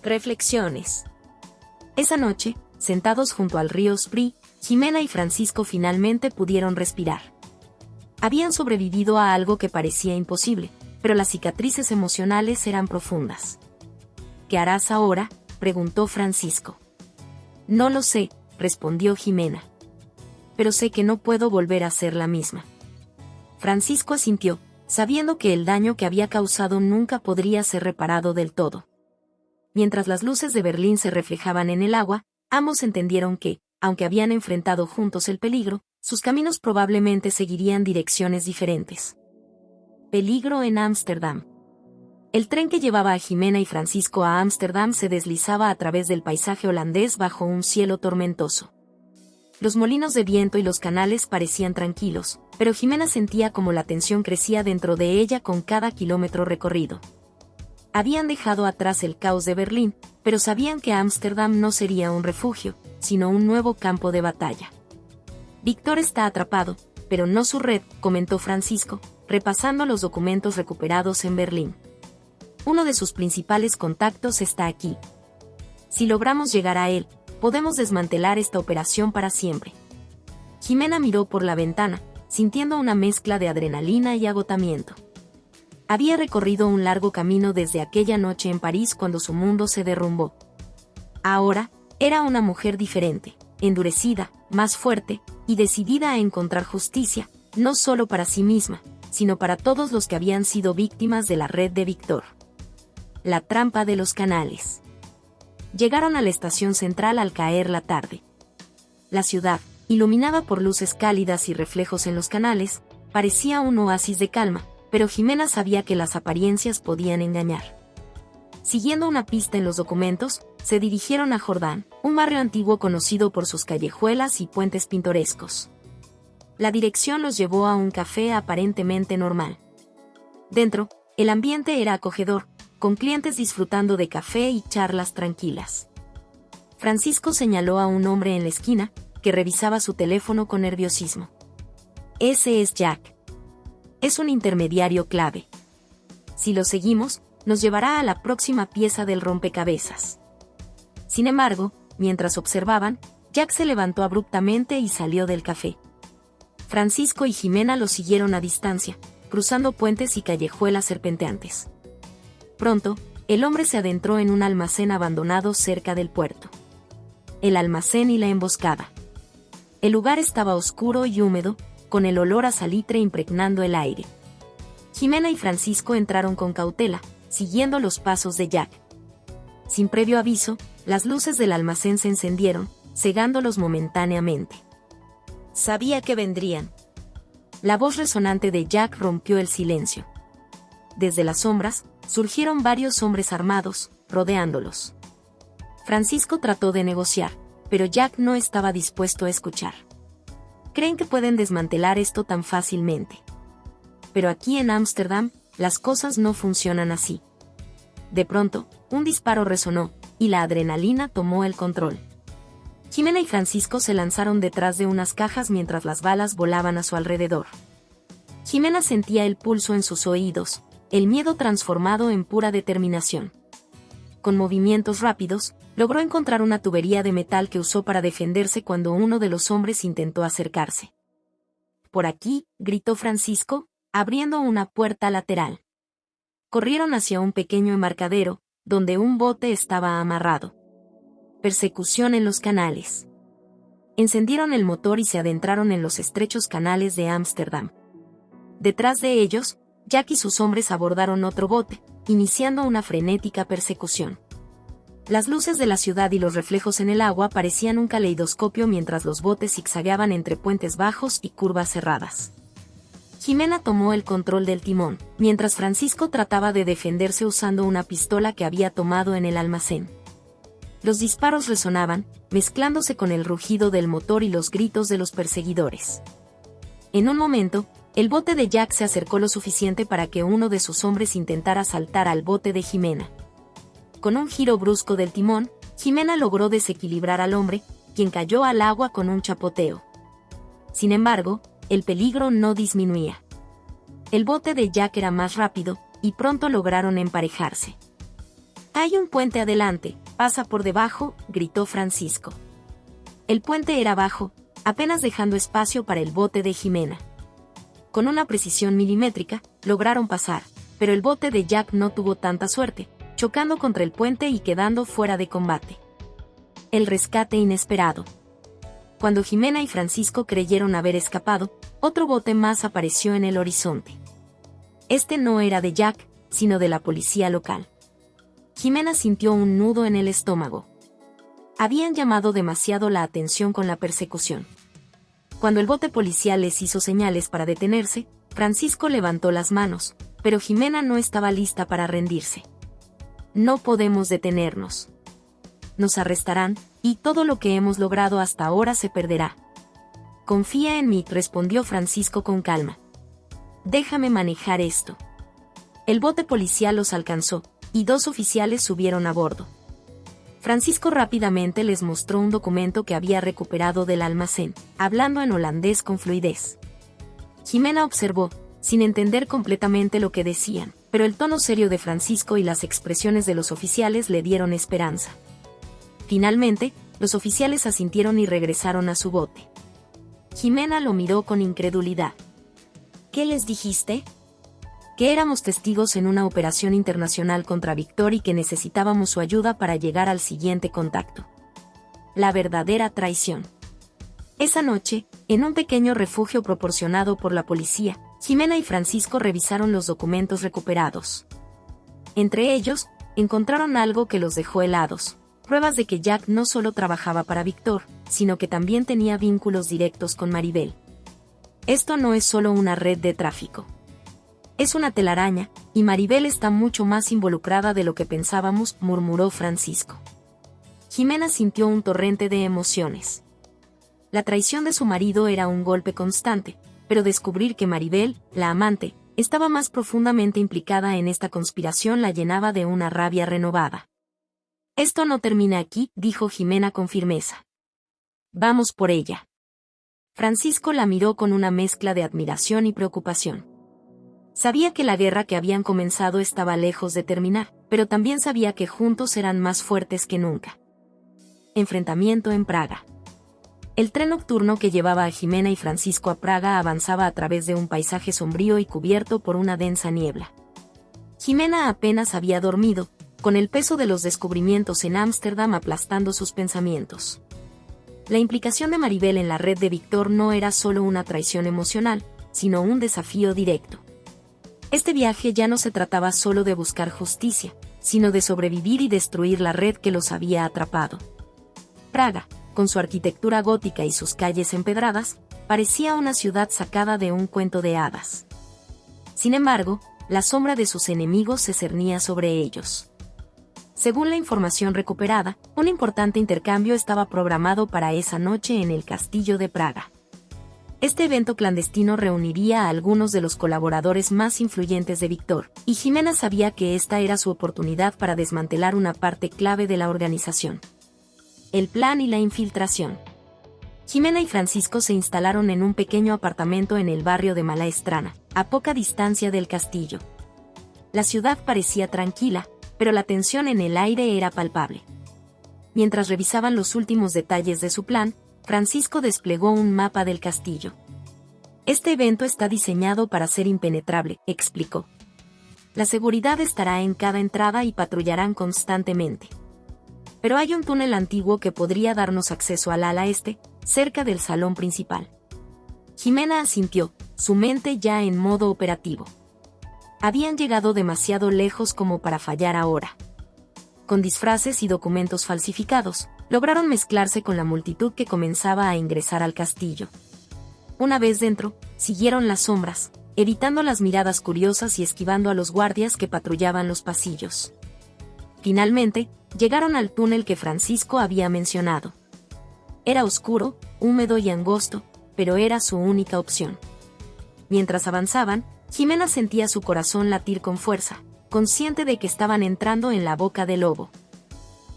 Reflexiones. Esa noche, sentados junto al río Spree, Jimena y Francisco finalmente pudieron respirar. Habían sobrevivido a algo que parecía imposible, pero las cicatrices emocionales eran profundas. «¿Qué harás ahora?», preguntó Francisco. «No lo sé», respondió Jimena. «Pero sé que no puedo volver a ser la misma». Francisco asintió, sabiendo que el daño que había causado nunca podría ser reparado del todo. Mientras las luces de Berlín se reflejaban en el agua, ambos entendieron que, aunque habían enfrentado juntos el peligro, sus caminos probablemente seguirían direcciones diferentes. Peligro en Ámsterdam. El tren que llevaba a Jimena y Francisco a Ámsterdam se deslizaba a través del paisaje holandés bajo un cielo tormentoso. Los molinos de viento y los canales parecían tranquilos, pero Jimena sentía como la tensión crecía dentro de ella con cada kilómetro recorrido. Habían dejado atrás el caos de Berlín, pero sabían que Ámsterdam no sería un refugio, sino un nuevo campo de batalla. «Víctor está atrapado, pero no su red», comentó Francisco, repasando los documentos recuperados en Berlín. «Uno de sus principales contactos está aquí. Si logramos llegar a él, podemos desmantelar esta operación para siempre». Jimena miró por la ventana, sintiendo una mezcla de adrenalina y agotamiento. Había recorrido un largo camino desde aquella noche en París cuando su mundo se derrumbó. Ahora, era una mujer diferente, endurecida, más fuerte, y decidida a encontrar justicia, no solo para sí misma, sino para todos los que habían sido víctimas de la red de Víctor. La trampa de los canales. Llegaron a la estación central al caer la tarde. La ciudad, iluminada por luces cálidas y reflejos en los canales, parecía un oasis de calma, pero Jimena sabía que las apariencias podían engañar. Siguiendo una pista en los documentos, se dirigieron a Jordán, un barrio antiguo conocido por sus callejuelas y puentes pintorescos. La dirección los llevó a un café aparentemente normal. Dentro, el ambiente era acogedor, con clientes disfrutando de café y charlas tranquilas. Francisco señaló a un hombre en la esquina, que revisaba su teléfono con nerviosismo. Ese es Jack. Es un intermediario clave. Si lo seguimos, nos llevará a la próxima pieza del rompecabezas. Sin embargo, mientras observaban, Jack se levantó abruptamente y salió del café. Francisco y Jimena lo siguieron a distancia, cruzando puentes y callejuelas serpenteantes. Pronto, el hombre se adentró en un almacén abandonado cerca del puerto. El almacén y la emboscada. El lugar estaba oscuro y húmedo, con el olor a salitre impregnando el aire. Jimena y Francisco entraron con cautela, siguiendo los pasos de Jack. Sin previo aviso, las luces del almacén se encendieron, cegándolos momentáneamente. Sabía que vendrían. La voz resonante de Jack rompió el silencio. Desde las sombras, surgieron varios hombres armados, rodeándolos. Francisco trató de negociar, pero Jack no estaba dispuesto a escuchar. Creen que pueden desmantelar esto tan fácilmente. Pero aquí en Ámsterdam, las cosas no funcionan así. De pronto, un disparo resonó, y la adrenalina tomó el control. Jimena y Francisco se lanzaron detrás de unas cajas mientras las balas volaban a su alrededor. Jimena sentía el pulso en sus oídos, el miedo transformado en pura determinación. Con movimientos rápidos, logró encontrar una tubería de metal que usó para defenderse cuando uno de los hombres intentó acercarse. «Por aquí», gritó Francisco, abriendo una puerta lateral. Corrieron hacia un pequeño embarcadero, donde un bote estaba amarrado. Persecución en los canales. Encendieron el motor y se adentraron en los estrechos canales de Ámsterdam. Detrás de ellos, Jack y sus hombres abordaron otro bote, iniciando una frenética persecución. Las luces de la ciudad y los reflejos en el agua parecían un caleidoscopio mientras los botes zigzagueaban entre puentes bajos y curvas cerradas. Jimena tomó el control del timón, mientras Francisco trataba de defenderse usando una pistola que había tomado en el almacén. Los disparos resonaban, mezclándose con el rugido del motor y los gritos de los perseguidores. En un momento, el bote de Jack se acercó lo suficiente para que uno de sus hombres intentara saltar al bote de Jimena. Con un giro brusco del timón, Jimena logró desequilibrar al hombre, quien cayó al agua con un chapoteo. Sin embargo, el peligro no disminuía. El bote de Jack era más rápido, y pronto lograron emparejarse. «Hay un puente adelante, pasa por debajo», gritó Francisco. El puente era bajo, apenas dejando espacio para el bote de Jimena. Con una precisión milimétrica, lograron pasar, pero el bote de Jack no tuvo tanta suerte, chocando contra el puente y quedando fuera de combate. El rescate inesperado. Cuando Jimena y Francisco creyeron haber escapado, otro bote más apareció en el horizonte. Este no era de Jack, sino de la policía local. Jimena sintió un nudo en el estómago. Habían llamado demasiado la atención con la persecución. Cuando el bote policial les hizo señales para detenerse, Francisco levantó las manos, pero Jimena no estaba lista para rendirse. «No podemos detenernos. Nos arrestarán, y todo lo que hemos logrado hasta ahora se perderá». «Confía en mí», respondió Francisco con calma. «Déjame manejar esto». El bote policial los alcanzó, y 2 oficiales subieron a bordo. Francisco rápidamente les mostró un documento que había recuperado del almacén, hablando en holandés con fluidez. Jimena observó, sin entender completamente lo que decían, pero el tono serio de Francisco y las expresiones de los oficiales le dieron esperanza. Finalmente, los oficiales asintieron y regresaron a su bote. Jimena lo miró con incredulidad. «¿Qué les dijiste?» «Que éramos testigos en una operación internacional contra Víctor y que necesitábamos su ayuda para llegar al siguiente contacto. La verdadera traición». Esa noche, en un pequeño refugio proporcionado por la policía, Jimena y Francisco revisaron los documentos recuperados. Entre ellos, encontraron algo que los dejó helados: pruebas de que Jack no solo trabajaba para Víctor, sino que también tenía vínculos directos con Maribel. Esto no es solo una red de tráfico. Es una telaraña, y Maribel está mucho más involucrada de lo que pensábamos, murmuró Francisco. Jimena sintió un torrente de emociones. La traición de su marido era un golpe constante, pero descubrir que Maribel, la amante, estaba más profundamente implicada en esta conspiración la llenaba de una rabia renovada. Esto no termina aquí, dijo Jimena con firmeza. Vamos por ella. Francisco la miró con una mezcla de admiración y preocupación. Sabía que la guerra que habían comenzado estaba lejos de terminar, pero también sabía que juntos eran más fuertes que nunca. Enfrentamiento en Praga. El tren nocturno que llevaba a Jimena y Francisco a Praga avanzaba a través de un paisaje sombrío y cubierto por una densa niebla. Jimena apenas había dormido, con el peso de los descubrimientos en Ámsterdam aplastando sus pensamientos. La implicación de Maribel en la red de Víctor no era solo una traición emocional, sino un desafío directo. Este viaje ya no se trataba solo de buscar justicia, sino de sobrevivir y destruir la red que los había atrapado. Praga, con su arquitectura gótica y sus calles empedradas, parecía una ciudad sacada de un cuento de hadas. Sin embargo, la sombra de sus enemigos se cernía sobre ellos. Según la información recuperada, un importante intercambio estaba programado para esa noche en el castillo de Praga. Este evento clandestino reuniría a algunos de los colaboradores más influyentes de Víctor, y Jimena sabía que esta era su oportunidad para desmantelar una parte clave de la organización. El plan y la infiltración. Jimena y Francisco se instalaron en un pequeño apartamento en el barrio de Malaestrana, a poca distancia del castillo. La ciudad parecía tranquila, pero la tensión en el aire era palpable. Mientras revisaban los últimos detalles de su plan, Francisco desplegó un mapa del castillo. Este evento está diseñado para ser impenetrable, explicó. La seguridad estará en cada entrada y patrullarán constantemente. Pero hay un túnel antiguo que podría darnos acceso al ala este, cerca del salón principal. Jimena asintió, su mente ya en modo operativo. Habían llegado demasiado lejos como para fallar ahora. Con disfraces y documentos falsificados, lograron mezclarse con la multitud que comenzaba a ingresar al castillo. Una vez dentro, siguieron las sombras, evitando las miradas curiosas y esquivando a los guardias que patrullaban los pasillos. Finalmente, llegaron al túnel que Francisco había mencionado. Era oscuro, húmedo y angosto, pero era su única opción. Mientras avanzaban, Jimena sentía su corazón latir con fuerza, consciente de que estaban entrando en la boca del lobo.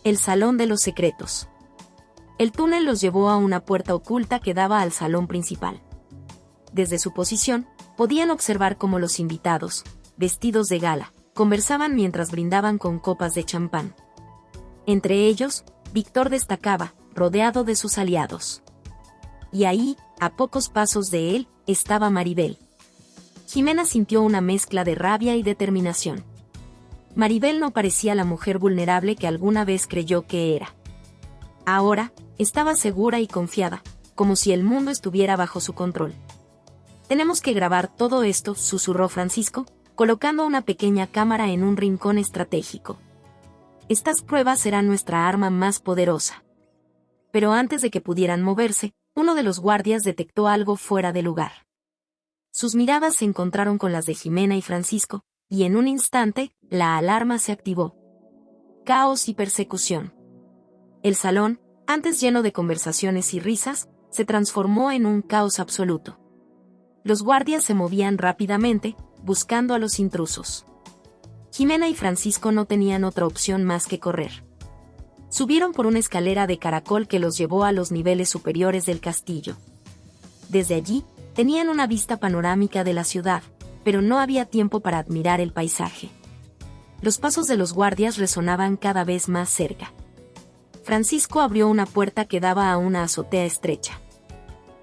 El Salón de los Secretos. El túnel los llevó a una puerta oculta que daba al salón principal. Desde su posición, podían observar cómo los invitados, vestidos de gala, conversaban mientras brindaban con copas de champán. Entre ellos, Víctor destacaba, rodeado de sus aliados. Y ahí, a pocos pasos de él, estaba Maribel. Jimena sintió una mezcla de rabia y determinación. Maribel no parecía la mujer vulnerable que alguna vez creyó que era. Ahora, estaba segura y confiada, como si el mundo estuviera bajo su control. «Tenemos que grabar todo esto», susurró Francisco, colocando una pequeña cámara en un rincón estratégico. «Estas pruebas serán nuestra arma más poderosa». Pero antes de que pudieran moverse, uno de los guardias detectó algo fuera de lugar. Sus miradas se encontraron con las de Jimena y Francisco, y en un instante, la alarma se activó. Caos y persecución. El salón, antes lleno de conversaciones y risas, se transformó en un caos absoluto. Los guardias se movían rápidamente, buscando a los intrusos. Jimena y Francisco no tenían otra opción más que correr. Subieron por una escalera de caracol que los llevó a los niveles superiores del castillo. Desde allí, tenían una vista panorámica de la ciudad, pero no había tiempo para admirar el paisaje. Los pasos de los guardias resonaban cada vez más cerca. Francisco abrió una puerta que daba a una azotea estrecha.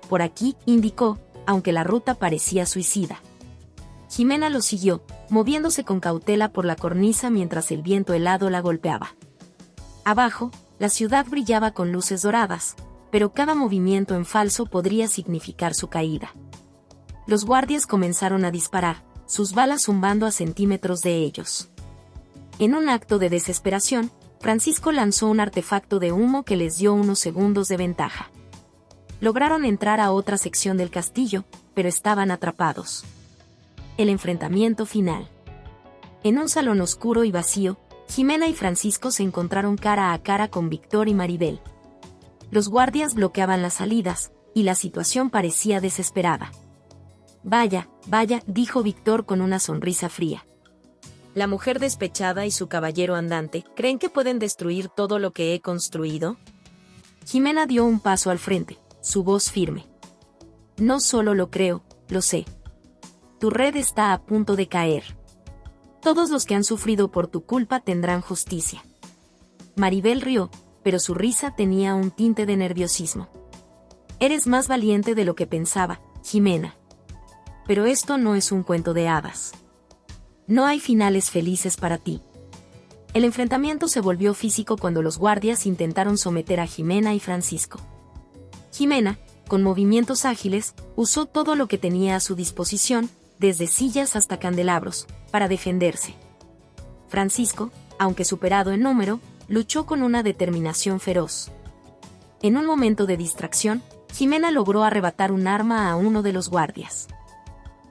«Por aquí», indicó, aunque la ruta parecía suicida. Jimena lo siguió, moviéndose con cautela por la cornisa mientras el viento helado la golpeaba. Abajo, la ciudad brillaba con luces doradas, pero cada movimiento en falso podría significar su caída. Los guardias comenzaron a disparar, sus balas zumbando a centímetros de ellos. En un acto de desesperación, Francisco lanzó un artefacto de humo que les dio unos segundos de ventaja. Lograron entrar a otra sección del castillo, pero estaban atrapados. el enfrentamiento final. En un salón oscuro y vacío, Jimena y Francisco se encontraron cara a cara con Víctor y Maribel. Los guardias bloqueaban las salidas, y la situación parecía desesperada. Vaya, dijo Víctor con una sonrisa fría. La mujer despechada y su caballero andante, ¿creen que pueden destruir todo lo que he construido? Jimena dio un paso al frente, su voz firme. No solo lo creo, lo sé. Tu red está a punto de caer. Todos los que han sufrido por tu culpa tendrán justicia. Maribel rió, pero su risa tenía un tinte de nerviosismo. Eres más valiente de lo que pensaba, Jimena. Pero esto no es un cuento de hadas. No hay finales felices para ti. El enfrentamiento se volvió físico cuando los guardias intentaron someter a Jimena y Francisco. Jimena, con movimientos ágiles, usó todo lo que tenía a su disposición, desde sillas hasta candelabros, para defenderse. Francisco, aunque superado en número, luchó con una determinación feroz. En un momento de distracción, Jimena logró arrebatar un arma a uno de los guardias.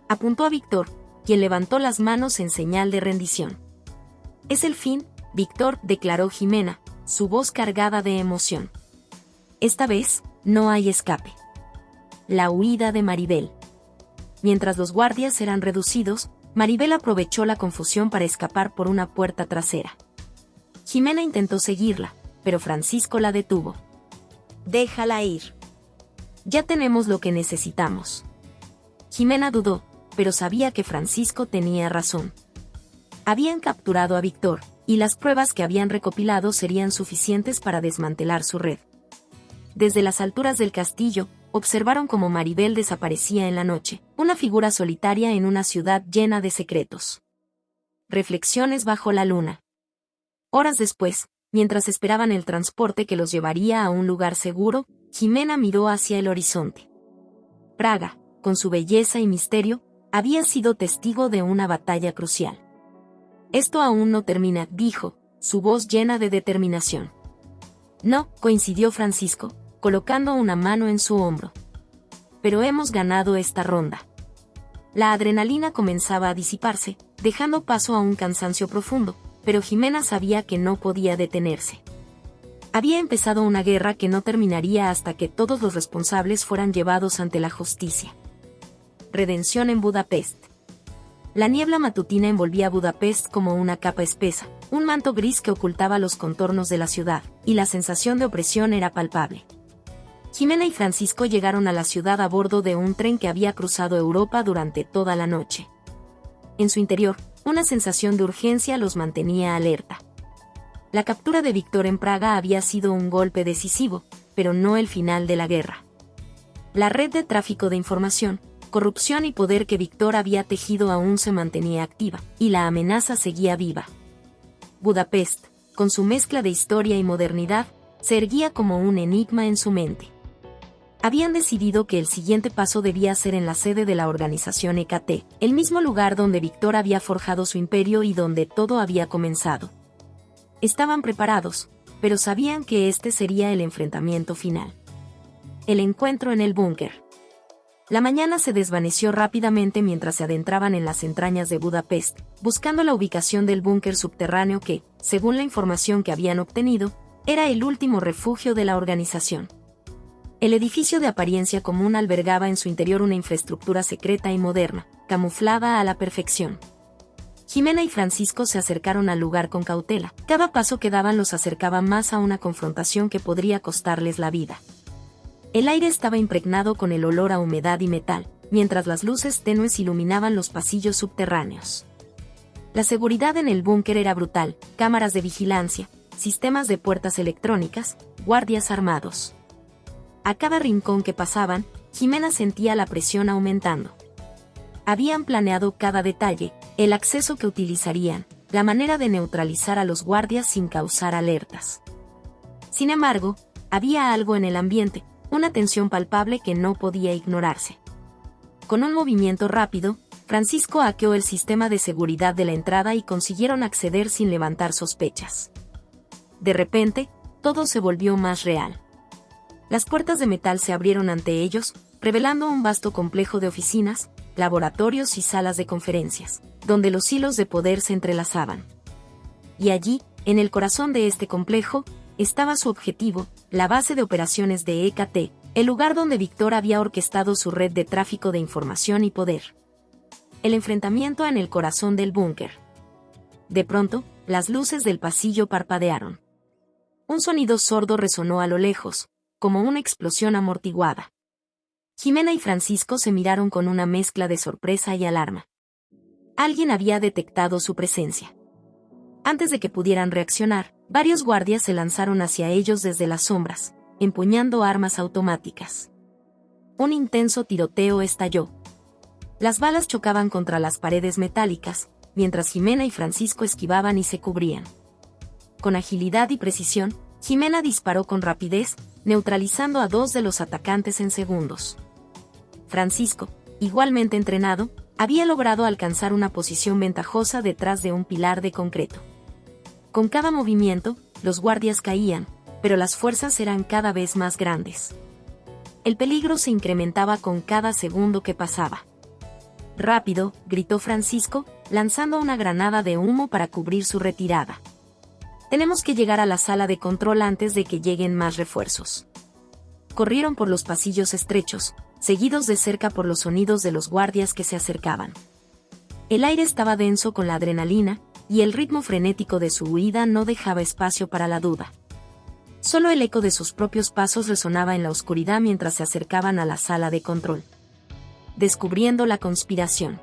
Apuntó a Víctor, quien levantó las manos en señal de rendición. Es el fin, Víctor, declaró Jimena, su voz cargada de emoción. Esta vez, no hay escape. La huida de Maribel. Mientras los guardias eran reducidos, Maribel aprovechó la confusión para escapar por una puerta trasera. Jimena intentó seguirla, pero Francisco la detuvo. Déjala ir. Ya tenemos lo que necesitamos. Jimena dudó, pero sabía que Francisco tenía razón. Habían capturado a Víctor, y las pruebas que habían recopilado serían suficientes para desmantelar su red. Desde las alturas del castillo, observaron cómo Maribel desaparecía en la noche, una figura solitaria en una ciudad llena de secretos. Reflexiones bajo la luna. Horas después, mientras esperaban el transporte que los llevaría a un lugar seguro, Jimena miró hacia el horizonte. Praga, con su belleza y misterio, había sido testigo de una batalla crucial. Esto aún no termina, dijo, su voz llena de determinación. No, coincidió Francisco, colocando una mano en su hombro. Pero hemos ganado esta ronda. La adrenalina comenzaba a disiparse, dejando paso a un cansancio profundo, pero Jimena sabía que no podía detenerse. Había empezado una guerra que no terminaría hasta que todos los responsables fueran llevados ante la justicia. Redención en Budapest. La niebla matutina envolvía a Budapest como una capa espesa, un manto gris que ocultaba los contornos de la ciudad, y la sensación de opresión era palpable. Jimena y Francisco llegaron a la ciudad a bordo de un tren que había cruzado Europa durante toda la noche. En su interior, una sensación de urgencia los mantenía alerta. La captura de Víctor en Praga había sido un golpe decisivo, pero no el final de la guerra. La red de tráfico de información, corrupción y poder que Víctor había tejido aún se mantenía activa, y la amenaza seguía viva. Budapest, con su mezcla de historia y modernidad, se erguía como un enigma en su mente. Habían decidido que el siguiente paso debía ser en la sede de la organización EKT, el mismo lugar donde Víctor había forjado su imperio y donde todo había comenzado. Estaban preparados, pero sabían que este sería el enfrentamiento final. El encuentro en el búnker. La mañana se desvaneció rápidamente mientras se adentraban en las entrañas de Budapest, buscando la ubicación del búnker subterráneo que, según la información que habían obtenido, era el último refugio de la organización. El edificio de apariencia común albergaba en su interior una infraestructura secreta y moderna, camuflada a la perfección. Jimena y Francisco se acercaron al lugar con cautela. Cada paso que daban los acercaba más a una confrontación que podría costarles la vida. El aire estaba impregnado con el olor a humedad y metal, mientras las luces tenues iluminaban los pasillos subterráneos. La seguridad en el búnker era brutal: cámaras de vigilancia, sistemas de puertas electrónicas, guardias armados. A cada rincón que pasaban, Jimena sentía la presión aumentando. Habían planeado cada detalle, el acceso que utilizarían, la manera de neutralizar a los guardias sin causar alertas. Sin embargo, había algo en el ambiente, una tensión palpable que no podía ignorarse. Con un movimiento rápido, Francisco hackeó el sistema de seguridad de la entrada y consiguieron acceder sin levantar sospechas. De repente, todo se volvió más real. Las puertas de metal se abrieron ante ellos, revelando un vasto complejo de oficinas, laboratorios y salas de conferencias, donde los hilos de poder se entrelazaban. Y allí, en el corazón de este complejo, estaba su objetivo, la base de operaciones de EKT, el lugar donde Víctor había orquestado su red de tráfico de información y poder. El enfrentamiento en el corazón del búnker. De pronto, las luces del pasillo parpadearon. Un sonido sordo resonó a lo lejos, como una explosión amortiguada. Jimena y Francisco se miraron con una mezcla de sorpresa y alarma. Alguien había detectado su presencia. Antes de que pudieran reaccionar, varios guardias se lanzaron hacia ellos desde las sombras, empuñando armas automáticas. Un intenso tiroteo estalló. Las balas chocaban contra las paredes metálicas, mientras Jimena y Francisco esquivaban y se cubrían. Con agilidad y precisión, Jimena disparó con rapidez, neutralizando a 2 de los atacantes en segundos. Francisco, igualmente entrenado, había logrado alcanzar una posición ventajosa detrás de un pilar de concreto. Con cada movimiento, los guardias caían, pero las fuerzas eran cada vez más grandes. El peligro se incrementaba con cada segundo que pasaba. «¡Rápido!», gritó Francisco, lanzando una granada de humo para cubrir su retirada. «Tenemos que llegar a la sala de control antes de que lleguen más refuerzos». Corrieron por los pasillos estrechos, seguidos de cerca por los sonidos de los guardias que se acercaban. El aire estaba denso con la adrenalina, y el ritmo frenético de su huida no dejaba espacio para la duda. Solo el eco de sus propios pasos resonaba en la oscuridad mientras se acercaban a la sala de control. Descubriendo la conspiración.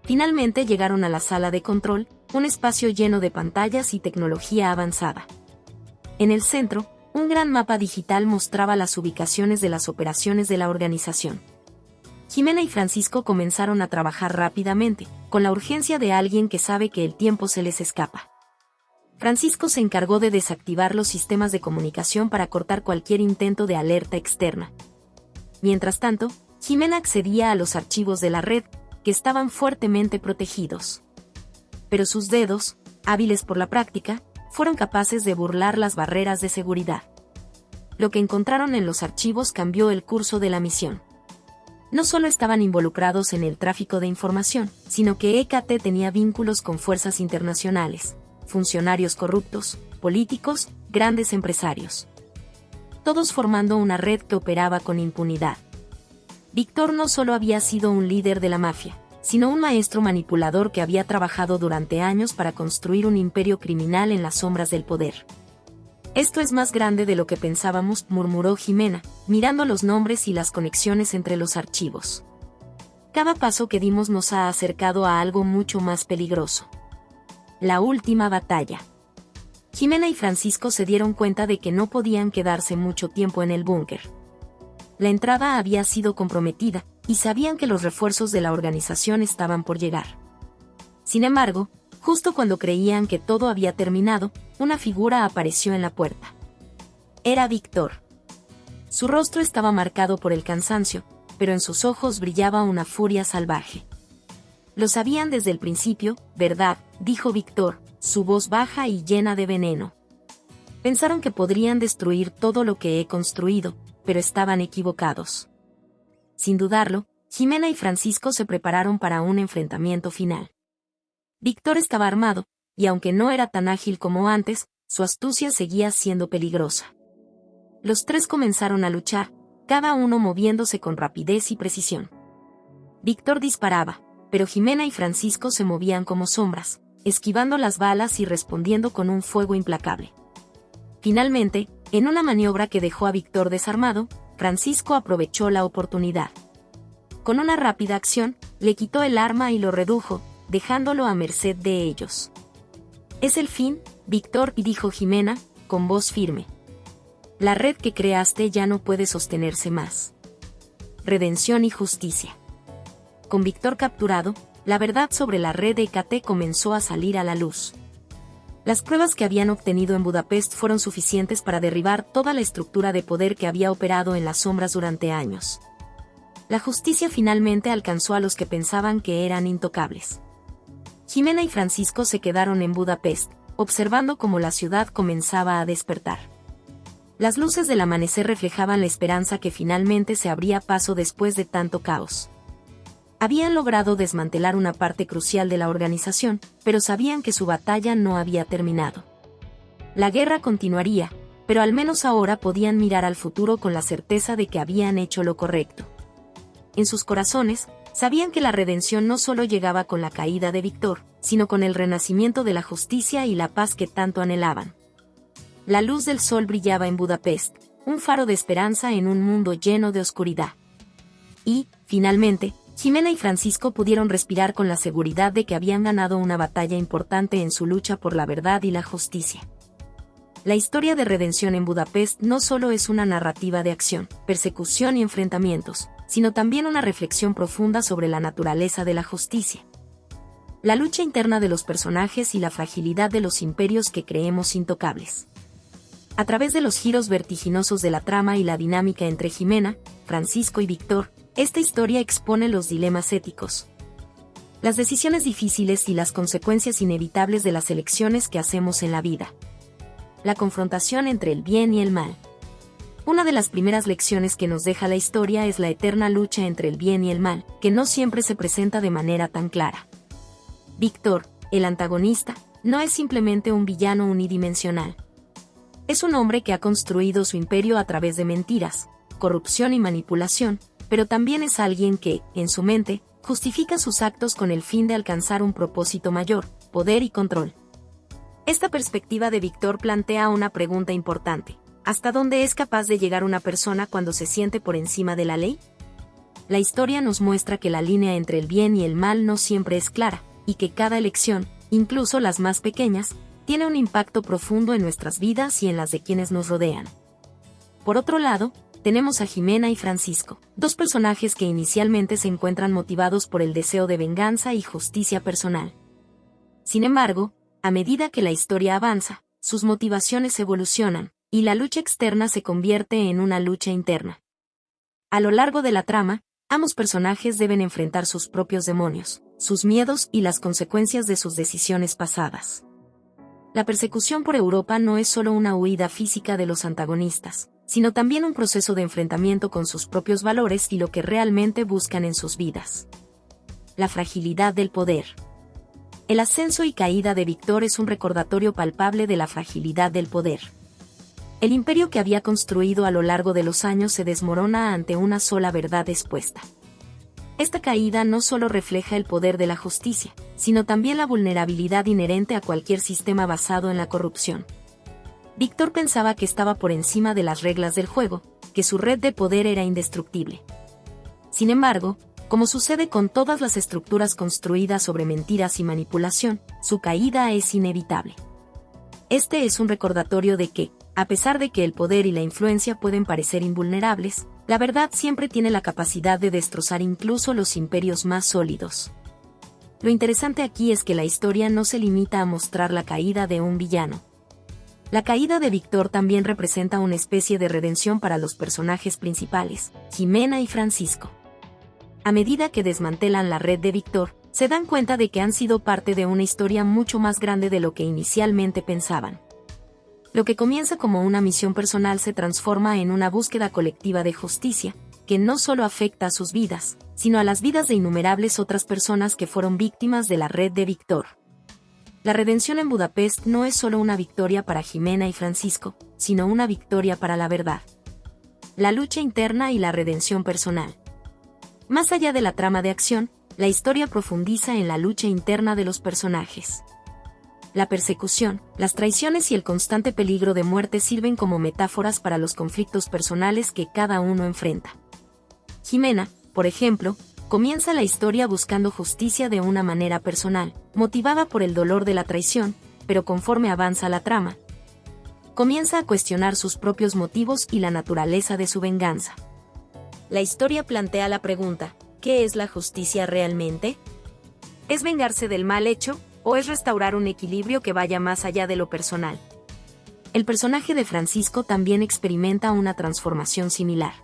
Finalmente llegaron a la sala de control, un espacio lleno de pantallas y tecnología avanzada. En el centro, un gran mapa digital mostraba las ubicaciones de las operaciones de la organización. Jimena y Francisco comenzaron a trabajar rápidamente, con la urgencia de alguien que sabe que el tiempo se les escapa. Francisco se encargó de desactivar los sistemas de comunicación para cortar cualquier intento de alerta externa. Mientras tanto, Jimena accedía a los archivos de la red, que estaban fuertemente protegidos. Pero sus dedos, hábiles por la práctica, fueron capaces de burlar las barreras de seguridad. Lo que encontraron en los archivos cambió el curso de la misión. No solo estaban involucrados en el tráfico de información, sino que EKT tenía vínculos con fuerzas internacionales, funcionarios corruptos, políticos, grandes empresarios. Todos formando una red que operaba con impunidad. Víctor no solo había sido un líder de la mafia, sino un maestro manipulador que había trabajado durante años para construir un imperio criminal en las sombras del poder. «Esto es más grande de lo que pensábamos», murmuró Jimena, mirando los nombres y las conexiones entre los archivos. «Cada paso que dimos nos ha acercado a algo mucho más peligroso». La última batalla. Jimena y Francisco se dieron cuenta de que no podían quedarse mucho tiempo en el búnker. La entrada había sido comprometida, y sabían que los refuerzos de la organización estaban por llegar. Sin embargo, justo cuando creían que todo había terminado, una figura apareció en la puerta. Era Víctor. Su rostro estaba marcado por el cansancio, pero en sus ojos brillaba una furia salvaje. «Lo sabían desde el principio, ¿verdad?», dijo Víctor, su voz baja y llena de veneno. «Pensaron que podrían destruir todo lo que he construido, pero estaban equivocados». Sin dudarlo, Jimena y Francisco se prepararon para un enfrentamiento final. Víctor estaba armado, y aunque no era tan ágil como antes, su astucia seguía siendo peligrosa. Los tres comenzaron a luchar, cada uno moviéndose con rapidez y precisión. Víctor disparaba, pero Jimena y Francisco se movían como sombras, esquivando las balas y respondiendo con un fuego implacable. Finalmente, en una maniobra que dejó a Víctor desarmado, Francisco aprovechó la oportunidad. Con una rápida acción, le quitó el arma y lo redujo, dejándolo a merced de ellos. «Es el fin, Víctor», dijo Jimena, con voz firme. «La red que creaste ya no puede sostenerse más. Redención y justicia». Con Víctor capturado, la verdad sobre la red de EKT comenzó a salir a la luz. Las pruebas que habían obtenido en Budapest fueron suficientes para derribar toda la estructura de poder que había operado en las sombras durante años. La justicia finalmente alcanzó a los que pensaban que eran intocables. Jimena y Francisco se quedaron en Budapest, observando cómo la ciudad comenzaba a despertar. Las luces del amanecer reflejaban la esperanza que finalmente se abría paso después de tanto caos. Habían logrado desmantelar una parte crucial de la organización, pero sabían que su batalla no había terminado. La guerra continuaría, pero al menos ahora podían mirar al futuro con la certeza de que habían hecho lo correcto. En sus corazones, sabían que la redención no solo llegaba con la caída de Víctor, sino con el renacimiento de la justicia y la paz que tanto anhelaban. La luz del sol brillaba en Budapest, un faro de esperanza en un mundo lleno de oscuridad. Y, finalmente, Ximena y Francisco pudieron respirar con la seguridad de que habían ganado una batalla importante en su lucha por la verdad y la justicia. La historia de redención en Budapest no solo es una narrativa de acción, persecución y enfrentamientos, sino también una reflexión profunda sobre la naturaleza de la justicia. La lucha interna de los personajes y la fragilidad de los imperios que creemos intocables. A través de los giros vertiginosos de la trama y la dinámica entre Ximena, Francisco y Víctor, esta historia expone los dilemas éticos, las decisiones difíciles y las consecuencias inevitables de las elecciones que hacemos en la vida. La confrontación entre el bien y el mal. Una de las primeras lecciones que nos deja la historia es la eterna lucha entre el bien y el mal, que no siempre se presenta de manera tan clara. Víctor, el antagonista, no es simplemente un villano unidimensional. Es un hombre que ha construido su imperio a través de mentiras, corrupción y manipulación, pero también es alguien que, en su mente, justifica sus actos con el fin de alcanzar un propósito mayor, poder y control. Esta perspectiva de Víctor plantea una pregunta importante. ¿Hasta dónde es capaz de llegar una persona cuando se siente por encima de la ley? La historia nos muestra que la línea entre el bien y el mal no siempre es clara, y que cada elección, incluso las más pequeñas, tiene un impacto profundo en nuestras vidas y en las de quienes nos rodean. Por otro lado, tenemos a Ximena y Francisco, dos personajes que inicialmente se encuentran motivados por el deseo de venganza y justicia personal. Sin embargo, a medida que la historia avanza, sus motivaciones evolucionan, y la lucha externa se convierte en una lucha interna. A lo largo de la trama, ambos personajes deben enfrentar sus propios demonios, sus miedos y las consecuencias de sus decisiones pasadas. La persecución por Europa no es solo una huida física de los antagonistas, sino también un proceso de enfrentamiento con sus propios valores y lo que realmente buscan en sus vidas. La fragilidad del poder. El ascenso y caída de Víctor es un recordatorio palpable de la fragilidad del poder. El imperio que había construido a lo largo de los años se desmorona ante una sola verdad expuesta. Esta caída no solo refleja el poder de la justicia, sino también la vulnerabilidad inherente a cualquier sistema basado en la corrupción. Víctor pensaba que estaba por encima de las reglas del juego, que su red de poder era indestructible. Sin embargo, como sucede con todas las estructuras construidas sobre mentiras y manipulación, su caída es inevitable. Este es un recordatorio de que, a pesar de que el poder y la influencia pueden parecer invulnerables, la verdad siempre tiene la capacidad de destrozar incluso los imperios más sólidos. Lo interesante aquí es que la historia no se limita a mostrar la caída de un villano. La caída de Víctor también representa una especie de redención para los personajes principales, Ximena y Francisco. A medida que desmantelan la red de Víctor, se dan cuenta de que han sido parte de una historia mucho más grande de lo que inicialmente pensaban. Lo que comienza como una misión personal se transforma en una búsqueda colectiva de justicia, que no solo afecta a sus vidas, sino a las vidas de innumerables otras personas que fueron víctimas de la red de Víctor. La redención en Budapest no es solo una victoria para Ximena y Francisco, sino una victoria para la verdad. La lucha interna y la redención personal. Más allá de la trama de acción, la historia profundiza en la lucha interna de los personajes. La persecución, las traiciones y el constante peligro de muerte sirven como metáforas para los conflictos personales que cada uno enfrenta. Ximena, por ejemplo, comienza la historia buscando justicia de una manera personal, motivada por el dolor de la traición, pero conforme avanza la trama, comienza a cuestionar sus propios motivos y la naturaleza de su venganza. La historia plantea la pregunta, ¿qué es la justicia realmente? ¿Es vengarse del mal hecho, o es restaurar un equilibrio que vaya más allá de lo personal? El personaje de Francisco también experimenta una transformación similar.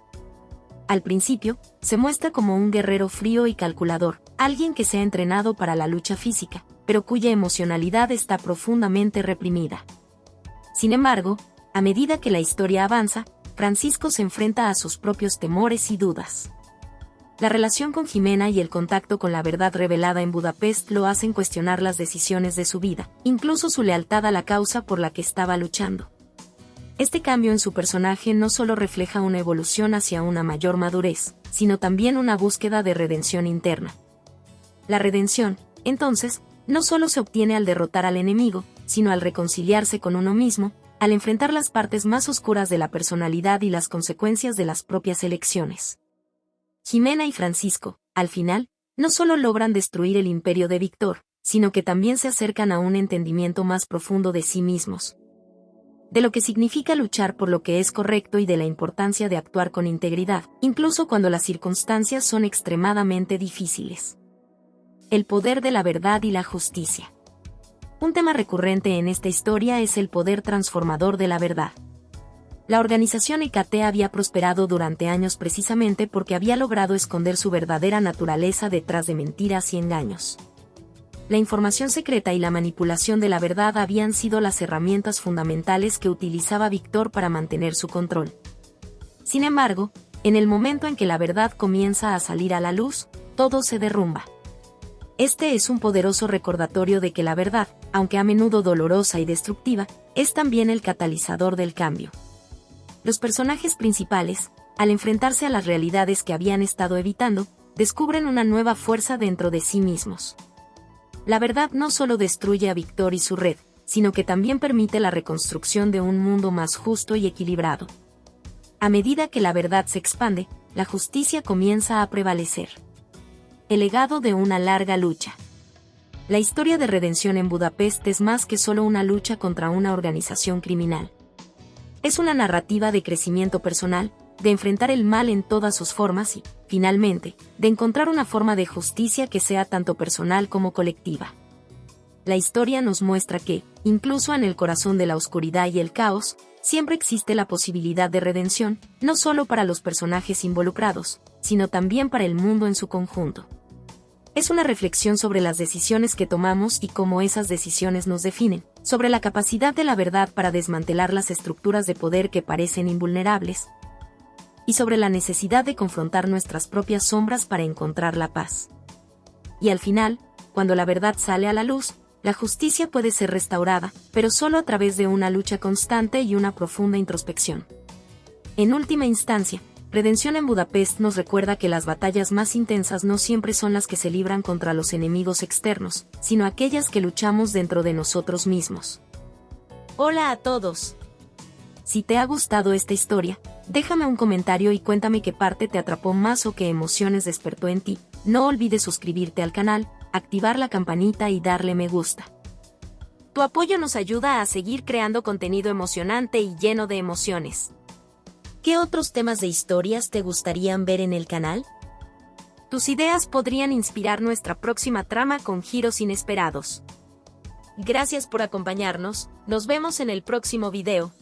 Al principio, se muestra como un guerrero frío y calculador, alguien que se ha entrenado para la lucha física, pero cuya emocionalidad está profundamente reprimida. Sin embargo, a medida que la historia avanza, Francisco se enfrenta a sus propios temores y dudas. La relación con Jimena y el contacto con la verdad revelada en Budapest lo hacen cuestionar las decisiones de su vida, incluso su lealtad a la causa por la que estaba luchando. Este cambio en su personaje no solo refleja una evolución hacia una mayor madurez, sino también una búsqueda de redención interna. La redención, entonces, no solo se obtiene al derrotar al enemigo, sino al reconciliarse con uno mismo, al enfrentar las partes más oscuras de la personalidad y las consecuencias de las propias elecciones. Jimena y Francisco, al final, no solo logran destruir el imperio de Víctor, sino que también se acercan a un entendimiento más profundo de sí mismos, de lo que significa luchar por lo que es correcto y de la importancia de actuar con integridad, incluso cuando las circunstancias son extremadamente difíciles. El poder de la verdad y la justicia. Un tema recurrente en esta historia es el poder transformador de la verdad. La organización Hécate había prosperado durante años precisamente porque había logrado esconder su verdadera naturaleza detrás de mentiras y engaños. La información secreta y la manipulación de la verdad habían sido las herramientas fundamentales que utilizaba Víctor para mantener su control. Sin embargo, en el momento en que la verdad comienza a salir a la luz, todo se derrumba. Este es un poderoso recordatorio de que la verdad, aunque a menudo dolorosa y destructiva, es también el catalizador del cambio. Los personajes principales, al enfrentarse a las realidades que habían estado evitando, descubren una nueva fuerza dentro de sí mismos. La verdad no solo destruye a Víctor y su red, sino que también permite la reconstrucción de un mundo más justo y equilibrado. A medida que la verdad se expande, la justicia comienza a prevalecer. El legado de una larga lucha. La historia de redención en Budapest es más que solo una lucha contra una organización criminal. Es una narrativa de crecimiento personal, de enfrentar el mal en todas sus formas y, finalmente, de encontrar una forma de justicia que sea tanto personal como colectiva. La historia nos muestra que, incluso en el corazón de la oscuridad y el caos, siempre existe la posibilidad de redención, no solo para los personajes involucrados, sino también para el mundo en su conjunto. Es una reflexión sobre las decisiones que tomamos y cómo esas decisiones nos definen, sobre la capacidad de la verdad para desmantelar las estructuras de poder que parecen invulnerables, y sobre la necesidad de confrontar nuestras propias sombras para encontrar la paz. Y al final, cuando la verdad sale a la luz, la justicia puede ser restaurada, pero solo a través de una lucha constante y una profunda introspección. En última instancia, Redención en Budapest nos recuerda que las batallas más intensas no siempre son las que se libran contra los enemigos externos, sino aquellas que luchamos dentro de nosotros mismos. Hola a todos. Si te ha gustado esta historia, déjame un comentario y cuéntame qué parte te atrapó más o qué emociones despertó en ti. No olvides suscribirte al canal, activar la campanita y darle me gusta. Tu apoyo nos ayuda a seguir creando contenido emocionante y lleno de emociones. ¿Qué otros temas de historias te gustarían ver en el canal? Tus ideas podrían inspirar nuestra próxima trama con giros inesperados. Gracias por acompañarnos, nos vemos en el próximo video.